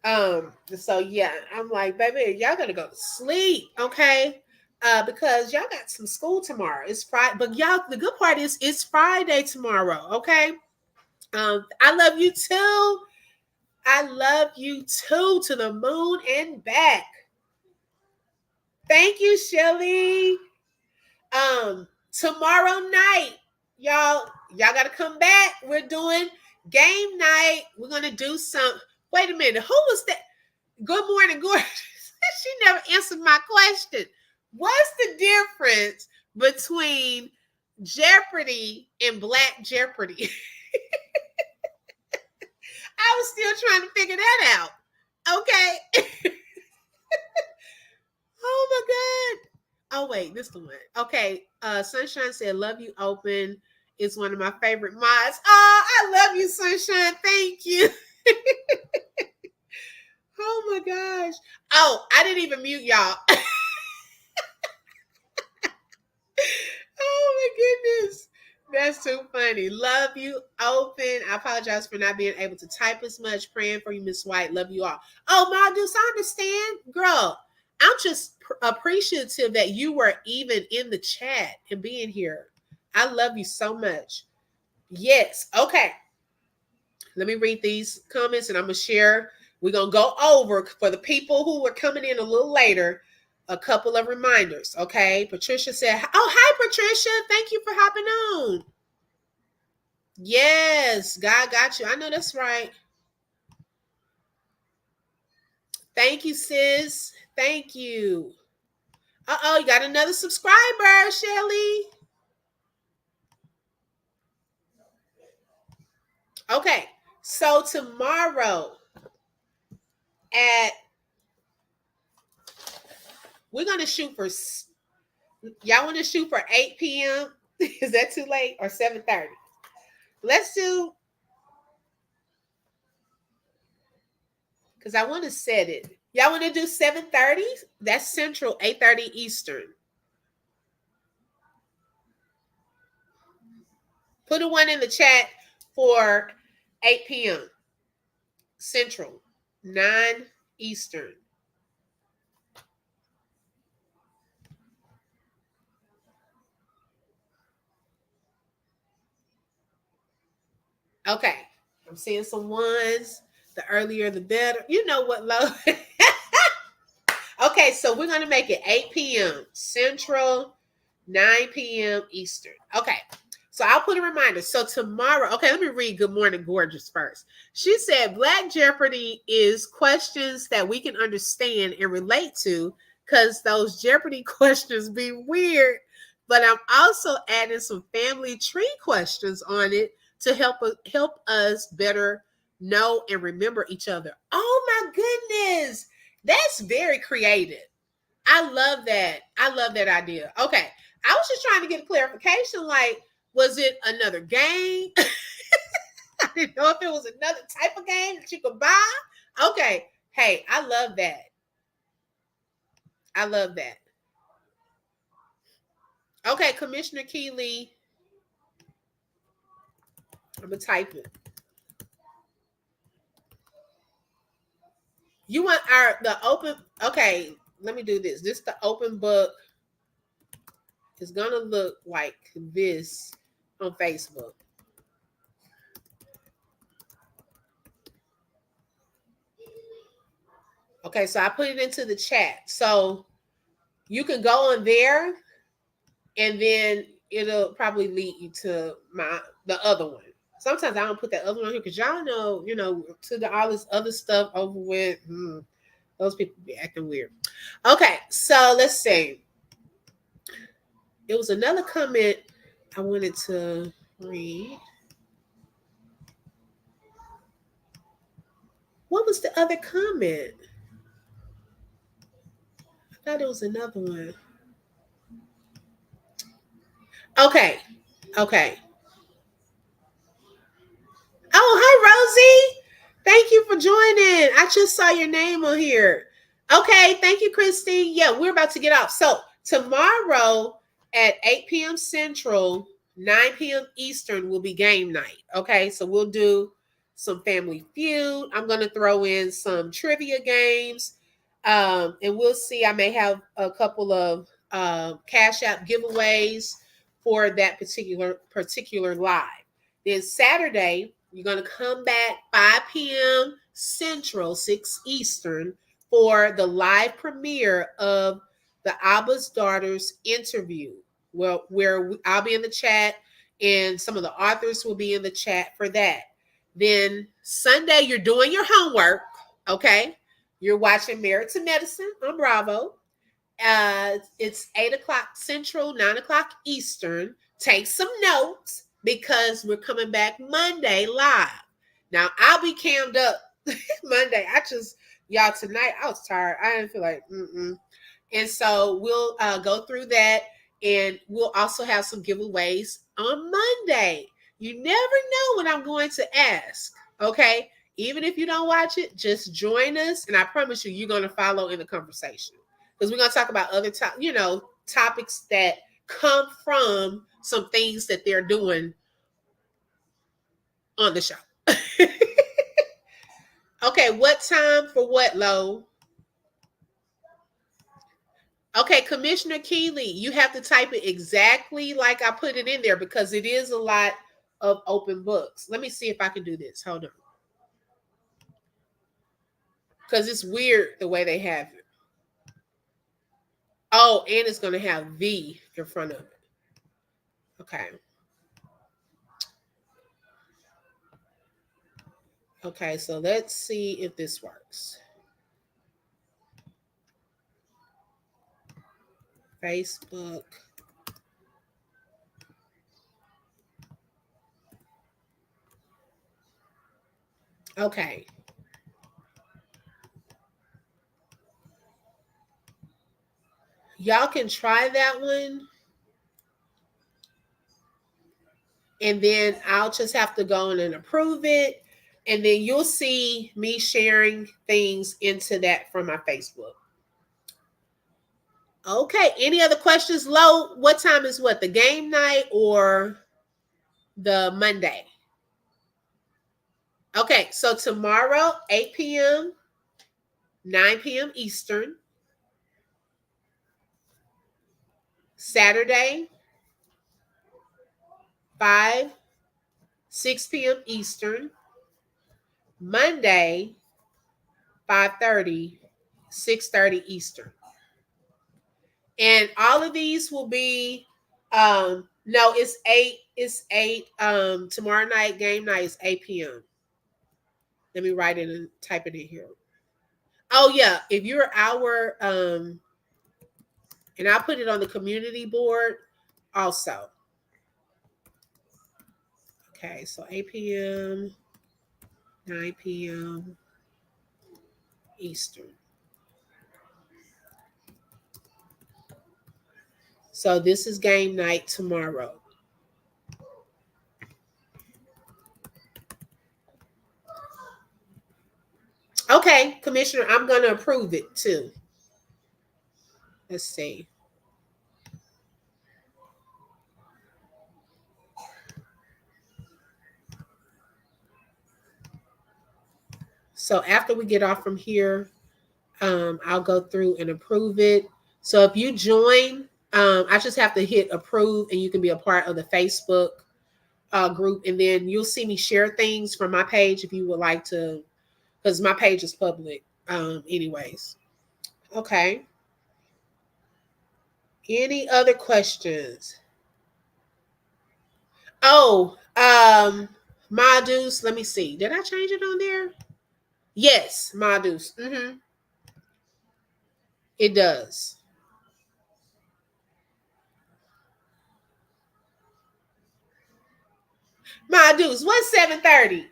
So yeah, I'm like, baby, y'all gotta go to sleep, okay? Because y'all got some school tomorrow. It's Friday, but y'all, the good part is it's Friday tomorrow, okay? I love you too. I love you too, to the moon and back. Thank you, Shelly. Tomorrow night, y'all gotta come back. We're doing game night. We're gonna do some. Wait a minute, who was that? Good morning, Gordon. She never answered my question. What's the difference between Jeopardy and Black Jeopardy? I was still trying to figure that out. Okay. Oh my God. Oh wait, this is the one. Okay. Sunshine said, love you open. It's one of my favorite mods. Oh, I love you, Sunshine. Thank you. Oh my gosh. Oh, I didn't even mute y'all. Oh my goodness. That's too funny. Love you, open. I apologize for not being able to type as much. Praying for you, Miss White. Love you all. Oh, Madus, I understand. Girl, I'm just appreciative that you were even in the chat and being here. I love you so much. Yes. Okay. Let me read these comments and I'm going to share. We're going to go over for the people who were coming in a little later a couple of reminders. Okay. Patricia said, oh, hi, Patricia. Thank you for hopping on. Yes. God got you. I know that's right. Thank you, sis. Thank you. Uh-oh, you got another subscriber, Shelly. Okay. So tomorrow at we're gonna shoot for y'all want to shoot for 8 p.m. Is that too late or 7:30? Let's do because I want to set it. Y'all want to do 7:30? That's Central, 8:30 Eastern. Put a one in the chat for 8 p.m. Central, 9 Eastern. Okay. I'm seeing some ones. The earlier, the better. You know what, Lo? Okay, so we're going to make it 8 p.m. Central, 9 p.m. Eastern. Okay. So I'll put a reminder. So tomorrow, okay, let me read Good Morning Gorgeous first. She said Black Jeopardy is questions that we can understand and relate to because those Jeopardy questions be weird. But I'm also adding some family tree questions on it to help us better know and remember each other. Oh my goodness. That's very creative. I love that. I love that idea. Okay. I was just trying to get a clarification. Like, was it another game? I didn't know if it was another type of game that you could buy. Okay. Hey, I love that. I love that. Okay, Commissioner Keeley. I'm gonna type it. You want the open? Okay, let me do this. This the open book. It's gonna look like this on Facebook. Okay, so I put it into the chat. So you can go on there and then it'll probably lead you to the other one. Sometimes I don't put that other one here because y'all know, to all this other stuff over with. Those people be acting weird. Okay, so let's see. It was another comment I wanted to read. What was the other comment? I thought it was another one. Okay. Okay. Oh, hi, Rosie. Thank you for joining. I just saw your name on here. Okay. Thank you, Christine. Yeah, we're about to get off. So tomorrow at 8 p.m. Central, 9 p.m. Eastern will be game night. Okay. So we'll do some Family Feud. I'm going to throw in some trivia games. And we'll see. I may have a couple of Cash App giveaways for that particular live. Then Saturday, you're going to come back 5 p.m. Central, 6 Eastern for the live premiere of the Abba's Daughters interview. Well, where I'll be in the chat and some of the authors will be in the chat for that. Then Sunday, you're doing your homework, okay? You're watching Married to Medicine on Bravo. It's 8 o'clock Central, 9 o'clock Eastern. Take some notes because we're coming back Monday live. Now, I'll be cammed up Monday. Y'all, tonight, I was tired. I didn't feel like, And so we'll go through that, and we'll also have some giveaways on Monday. You never know what I'm going to ask, okay? Even if you don't watch it, just join us, and I promise you, you're going to follow in the conversation. Because we're going to talk about other topics that come from some things that they're doing on the show. Okay, what time for what, Lo? Okay, Commissioner Keeley, you have to type it exactly like I put it in there because it is a lot of open books. Let me see if I can do this. Hold on. Because it's weird the way they have it. Oh, and it's going to have the in front of it. Okay. Okay, so let's see if this works. Facebook. Okay. Y'all can try that one. And then I'll just have to go in and approve it. And then you'll see me sharing things into that from my Facebook. Okay. Any other questions? Lo, what time is what? The game night or? the Monday. Okay, so tomorrow, 8 p.m., 9 p.m. Eastern. Saturday, 5, 6 p.m. Eastern. Monday, 5:30, 6:30 Eastern. And all of these will be no, it's 8 tomorrow night game night is 8 p.m. Let me write it and type it in here. Oh yeah, if you're our and I'll put it on the community board also. Okay, so 8 p.m., 9 p.m. Eastern. So this is game night tomorrow. Okay, Commissioner, I'm going to approve it too. Let's see. So after we get off from here, I'll go through and approve it. So if you join, I just have to hit approve and you can be a part of the Facebook group. And then you'll see me share things from my page if you would like to, because my page is public anyways. Okay. Any other questions? Oh, Modus, let me see. Did I change it on there? Yes, Modus. It does. Modus, what's 7:30?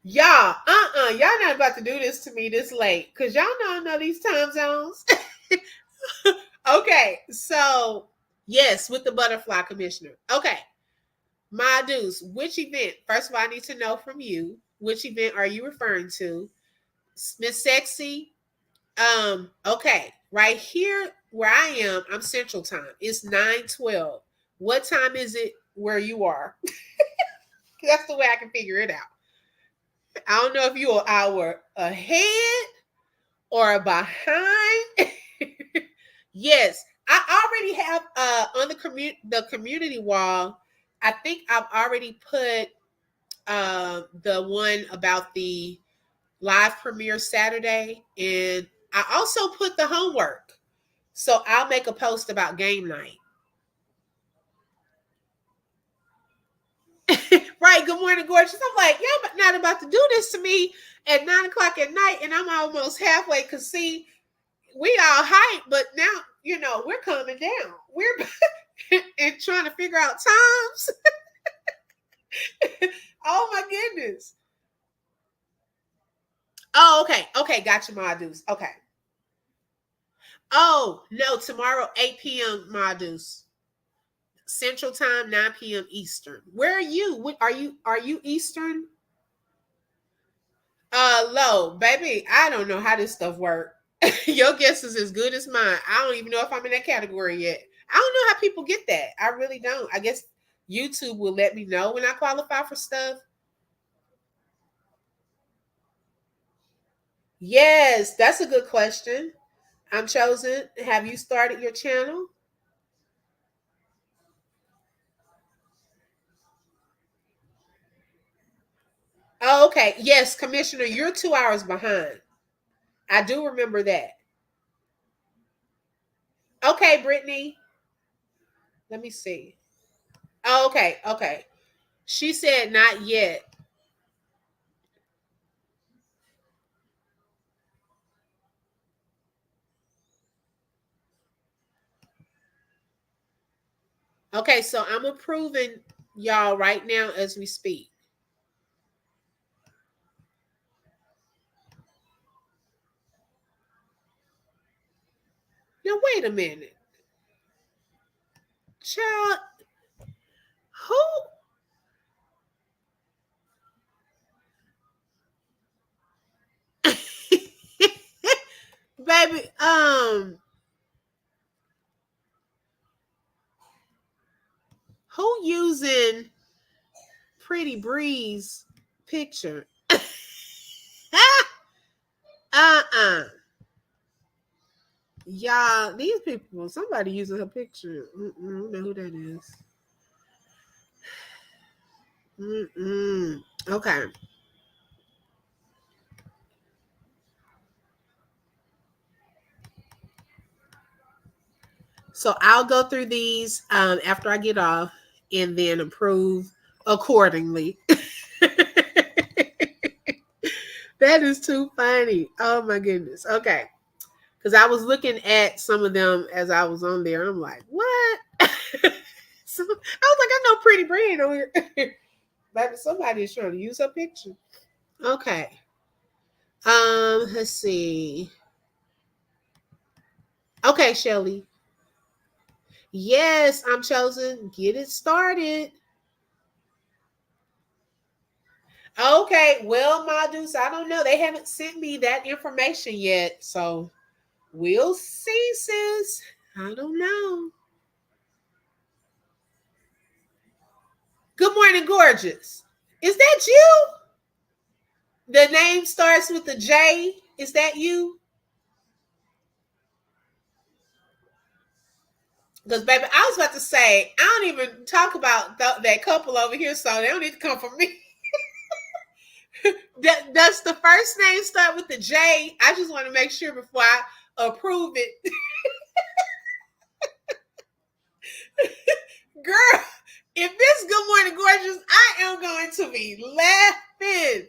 Y'all, y'all not about to do this to me this late because y'all know these time zones. Okay, so yes, with the butterfly commissioner. Okay, my dudes, which event? First of all, I need to know from you which event are you referring to, Miss Sexy? Okay, right here where I am, I'm Central Time. It's 9:12. What time is it where you are? That's the way I can figure it out. I don't know if you're an hour ahead or behind. Yes, I already have on the community wall. I think I've already put the one about the live premiere Saturday, and I also put the homework. So I'll make a post about game night. Right. Good morning, gorgeous. I'm like, y'all not about to do this to me at 9 o'clock at night, and I'm almost halfway. Cause see, we all hype, but now we're coming down. We're and trying to figure out times. Oh my goodness. Oh, okay. Okay, gotcha, Madus. Okay. Oh, no, tomorrow, 8 p.m. Madus. Central Time, 9 p.m. Eastern. Where are you? What are you Eastern? Low, baby. I don't know how this stuff works. Your guess is as good as mine. I don't even know if I'm in that category yet. I don't know how people get that. I really don't. I guess YouTube will let me know when I qualify for stuff. Yes, that's a good question. I'm chosen. Have you started your channel? Oh, okay. Yes, Commissioner, you're 2 hours behind. I do remember that. Okay, Brittany. Let me see. Oh, okay, okay. She said not yet. Okay, so I'm approving y'all right now as we speak. Now wait a minute. Child, who baby, Who using Pretty Breeze picture? uh-uh. Y'all, these people, somebody using her picture. I don't know who that is. Okay. So I'll go through these after I get off and then approve accordingly. That is too funny. Oh my goodness. Okay. Because I was looking at some of them as I was on there. I'm like, what? So I was like, I know Pretty Brand on here. Maybe somebody is trying to use her picture. Okay. Let's see. Okay, Shelly. Yes, I'm chosen. Get it started. Okay, well, Madus, I don't know. They haven't sent me that information yet, so we'll see, sis. I don't know. Good morning, gorgeous. Is that you? The name starts with a J. Is that you? Because, baby, I was about to say, I don't even talk about that couple over here, so they don't need to come from me. Does the first name start with the J? I just want to make sure before I approve it. Girl, if this Good Morning Gorgeous, I am going to be laughing.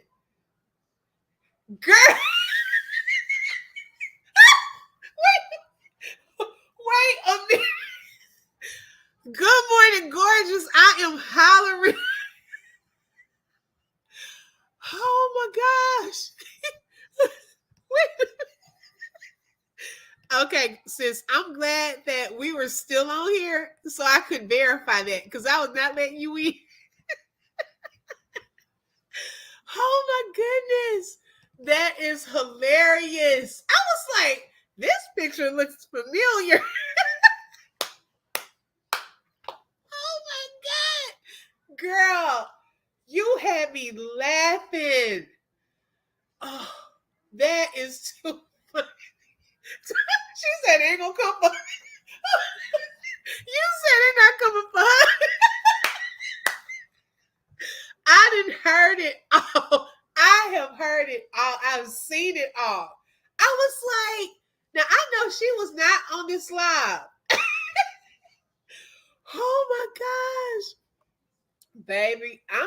Girl, wait a minute. Good Morning Gorgeous, I am hollering. Oh my gosh. Okay, sis, I'm glad that we were still on here so I could verify that because I was not letting you in. Oh my goodness. That is hilarious. I was like, this picture looks familiar. Oh my God. Girl, you had me laughing. Oh, that is too funny. She said they ain't gonna come for you said they're not coming for her. I didn't heard it all. I have heard it all. I've seen it all. I was like, now I know she was not on this live. Oh my gosh. Baby, I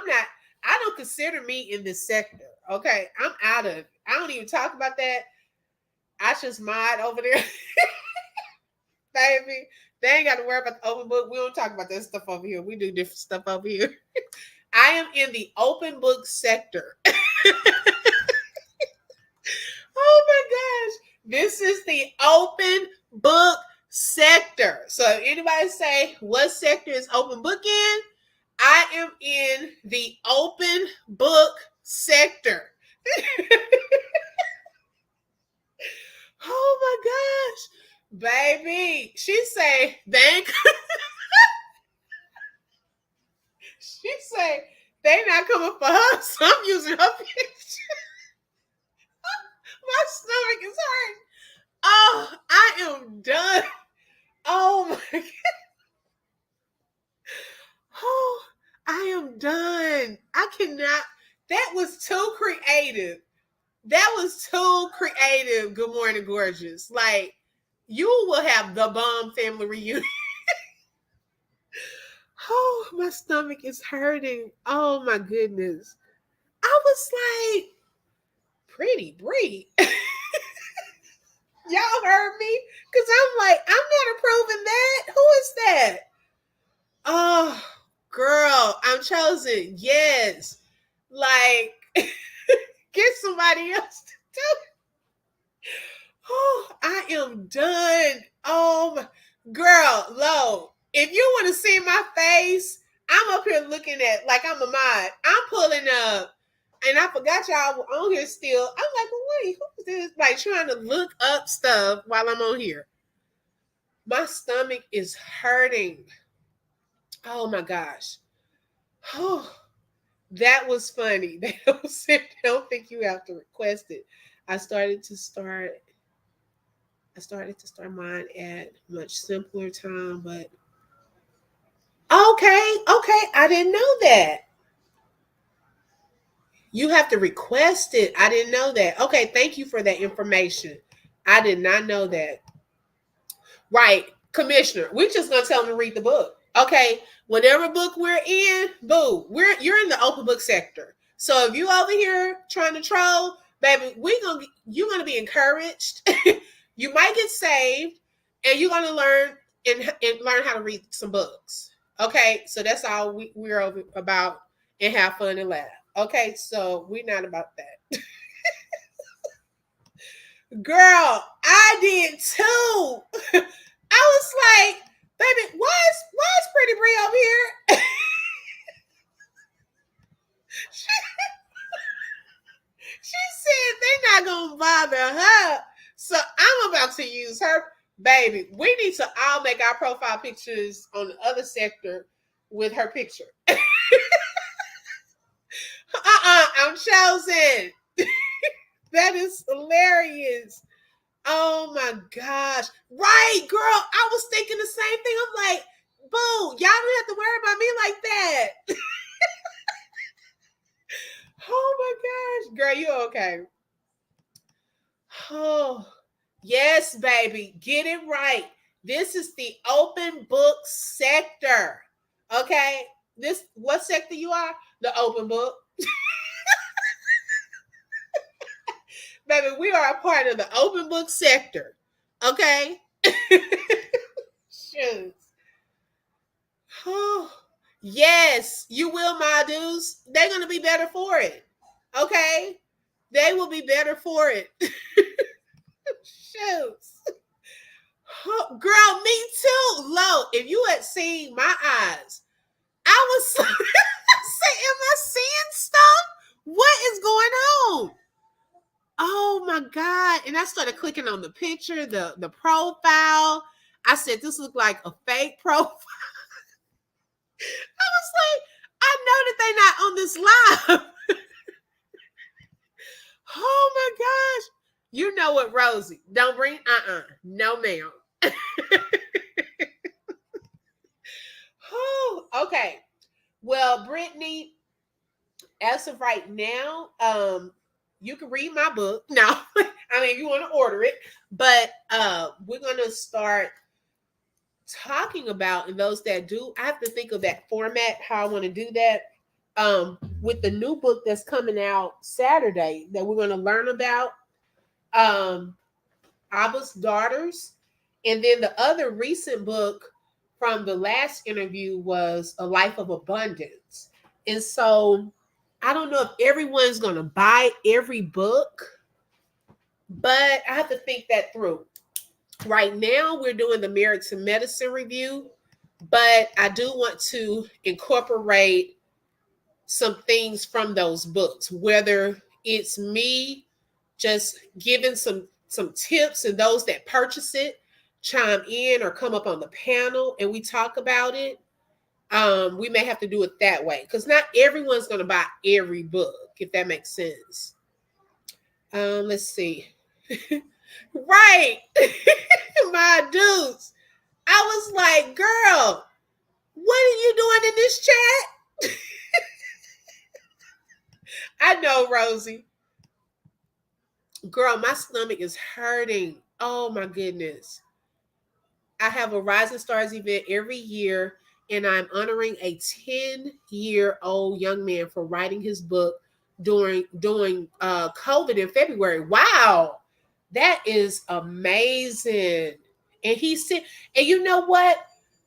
don't consider me in this sector. Okay. I'm out of it. I don't even talk about that. I just mod over there. Baby, they ain't got to worry about the open book. We don't talk about that stuff over here. We do different stuff over here. I am in the open book sector. Oh my gosh. This is the open book sector. So if anybody say what sector is open book in, I am in the open book sector. Oh my gosh. Baby, she say, thank she say they not coming for her, so I'm using her picture. My stomach is hurting. Oh, I am done. Oh my God. Oh, I am done. I cannot. That was too creative. That was too creative. Good morning, gorgeous. Like, you will have the bomb family reunion. Oh, my stomach is hurting. Oh my goodness. I was like, Pretty Bree. Y'all heard me? Because I'm like, I'm not approving that. Who is that? Oh, girl, I'm chosen. Yes. Like, get somebody else to do it. Oh, I am done. Oh, girl, Lo, if you want to see my face, I'm up here looking at like I'm a mod. I'm pulling up, and I forgot y'all were on here still. I'm like, well, wait, who's this? Like trying to look up stuff while I'm on here. My stomach is hurting. Oh my gosh. Oh, that was funny. They don't think you have to request it. I started to start mine at much simpler time, but okay. I didn't know that. You have to request it. I didn't know that. Okay, thank you for that information. I did not know that. Right, Commissioner. We're just gonna tell them to read the book. Okay, whatever book we're in, boo, you're in the open book sector. So if you over here trying to troll, baby, you're gonna be encouraged. You might get saved, and you're gonna learn and learn how to read some books. Okay, so that's all we're over about, and have fun and laugh. Okay, so we're not about that. Girl, I did too. I was like, baby, why is Pretty Bree over here? she said they're not gonna bother her. So I'm about to use her. Baby, we need to all make our profile pictures on the other sector with her picture. I'm chosen. That is hilarious. Oh my gosh. Right, girl. I was thinking the same thing. I'm like, boo, y'all don't have to worry about me like that. Oh my gosh. Girl, you okay? Oh, yes, baby. Get it right. This is the open book sector. Okay? What sector you are? The open book. Baby, we are a part of the open book sector. Okay? Shoot. Oh, yes, you will, my dudes. They're gonna be better for it. Okay? They will be better for it. Shoots. Oh, girl, me too. Lo, if you had seen my eyes, I was saying, am I seeing stuff? What is going on? Oh my God. And I started clicking on the picture, the profile. I said, this looked like a fake profile. I was like, I know that they're not on this live. Oh my gosh. You know what, Rosie? Don't bring, no ma'am. Oh, okay. Well, Brittany, as of right now, you can read my book. No, I mean, if you want to order it, but we're going to start talking about, and those that do, I have to think of that format, how I want to do that. With the new book that's coming out Saturday that we're going to learn about, Abba's Daughters. And then the other recent book from the last interview was A Life of Abundance. And so I don't know if everyone's going to buy every book, but I have to think that through. Right now, we're doing the Merits in Medicine review, but I do want to incorporate some things from those books, whether it's me just giving some tips, and those that purchase it chime in or come up on the panel and we talk about it. We may have to do it that way because not everyone's going to buy every book, if that makes sense. Let's see. Right. My dudes. I was like, girl, what are you doing in this chat? I know, Rosie. Girl, my stomach is hurting. Oh my goodness. I have a Rising Stars event every year, and I'm honoring a 10-year-old young man for writing his book during COVID in February. Wow, that is amazing. And he said, and you know what?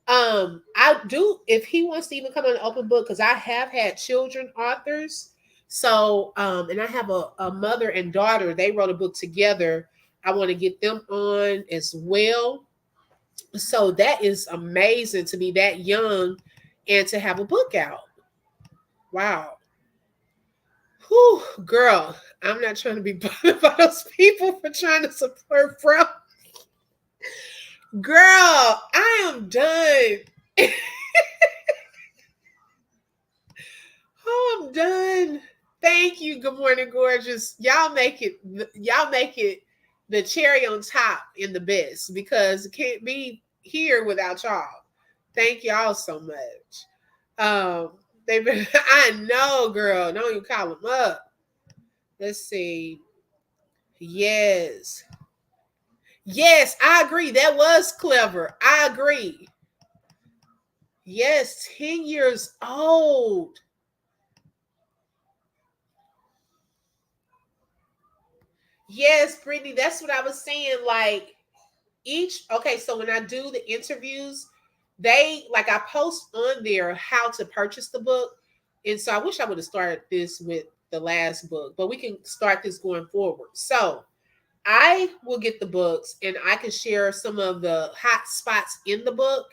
I do, if he wants to even come on an open book, because I have had children authors. So, and I have a mother and daughter, they wrote a book together. I want to get them on as well. So that is amazing to be that young and to have a book out. Wow. Whew, girl, I'm not trying to be bothered by those people for trying to support bro. Girl, I am done. Oh, I'm done. Thank you. Good morning, gorgeous. Y'all make it the cherry on top in the best because it can't be here without y'all. Thank y'all so much. They've been I know, girl. Don't even call them up. Let's see. Yes. Yes, I agree. That was clever. I agree. Yes, 10 years old. Yes, Brittany, that's what I was saying. Like okay, so when I do the interviews, I post on there how to purchase the book. And so I wish I would have started this with the last book, but we can start this going forward. So I will get the books and I can share some of the hot spots in the book.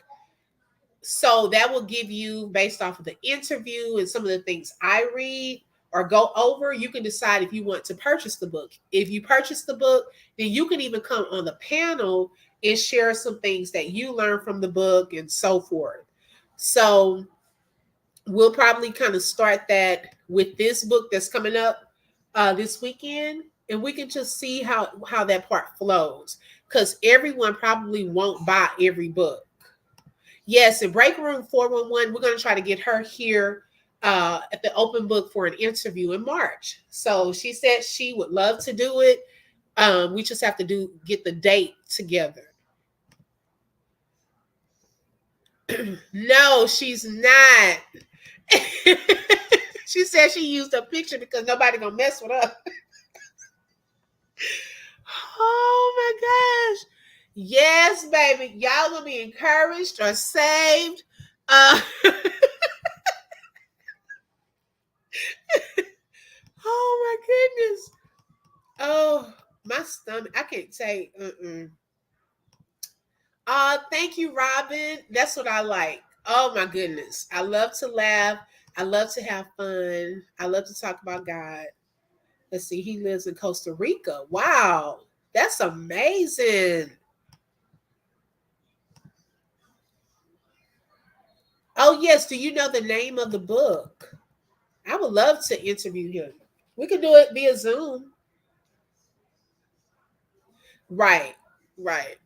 So that will give you, based off of the interview and some of the things I read or go over, you can decide if you want to purchase the book. If you purchase the book, then you can even come on the panel and share some things that you learned from the book and so forth. So we'll probably kind of start that with this book that's coming up this weekend, and we can just see how that part flows because everyone probably won't buy every book. Yes, in Break Room 411, we're going to try to get her here at the open book for an interview in March. So she said she would love to do it. We just have to get the date together. No, she's not. She said she used a picture because nobody gonna mess with her. Oh my gosh. Yes, baby. Y'all gonna be encouraged or saved. Oh my goodness. Oh, my stomach. I can't say. Thank you, Robin. That's what I like. Oh my goodness. I love to laugh. I love to have fun. I love to talk about God. Let's see. He lives in Costa Rica. Wow. That's amazing. Oh, yes. Do you know the name of the book? I would love to interview him. We could do it via Zoom. Right. Right.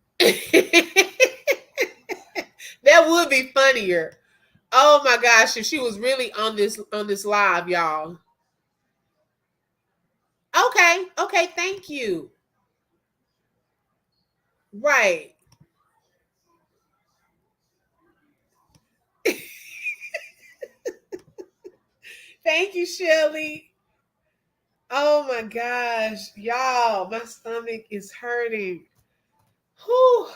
That would be funnier. Oh my gosh, if she was really on this live, y'all. Okay, okay, thank you. Right. Thank you, Shelly. Oh my gosh, y'all, my stomach is hurting. Whew.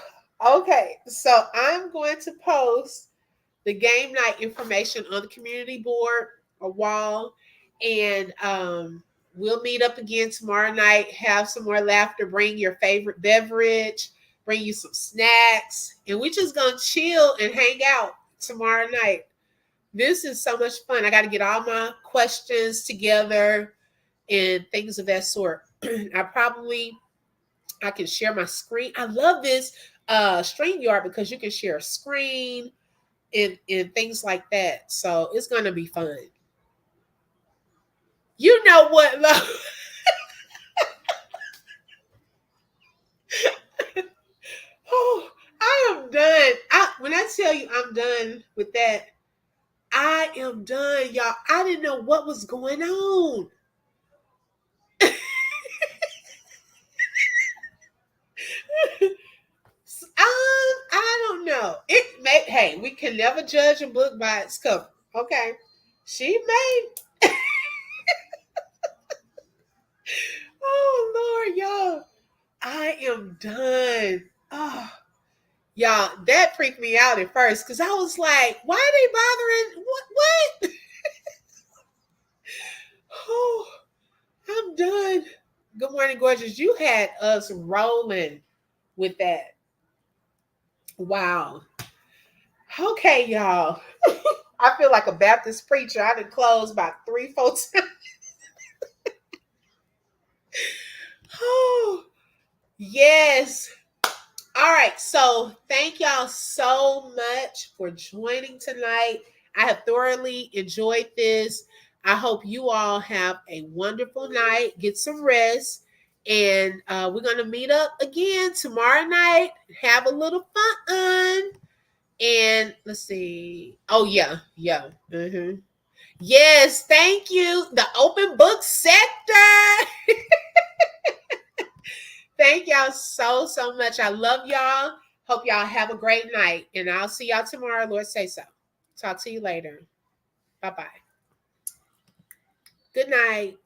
Okay, so I'm going to post the game night information on the community board or wall, and we'll meet up again tomorrow night. Have some more laughter. Bring your favorite beverage. Bring you some snacks, and we're just gonna chill and hang out tomorrow night. This is so much fun. I got to get all my questions together and things of that sort. I can share my screen. I love this StreamYard because you can share a screen and things like that. So it's gonna be fun. You know what, love? Oh, I am done. When I tell you I'm done with that, I am done, y'all. I didn't know what was going on. I don't know. Hey, we can never judge a book by its cover. Okay, she made. Oh Lord, y'all, I am done. Oh, y'all, that freaked me out at first because I was like, why are they bothering? What? Oh, I'm done. Good morning, gorgeous. You had us rolling with that. Wow. Okay, y'all. I feel like a Baptist preacher. I done closed about 3, 4 times. Oh, yes. All right. So thank y'all so much for joining tonight. I have thoroughly enjoyed this. I hope you all have a wonderful night. Get some rest. And we're going to meet up again tomorrow night. Have a little fun. And let's see. Oh, yeah. Yeah. Mm-hmm. Yes. Thank you. The open book sector. Thank y'all so much. I love y'all. Hope y'all have a great night. And I'll see y'all tomorrow. Lord say so. Talk to you later. Bye-bye. Good night.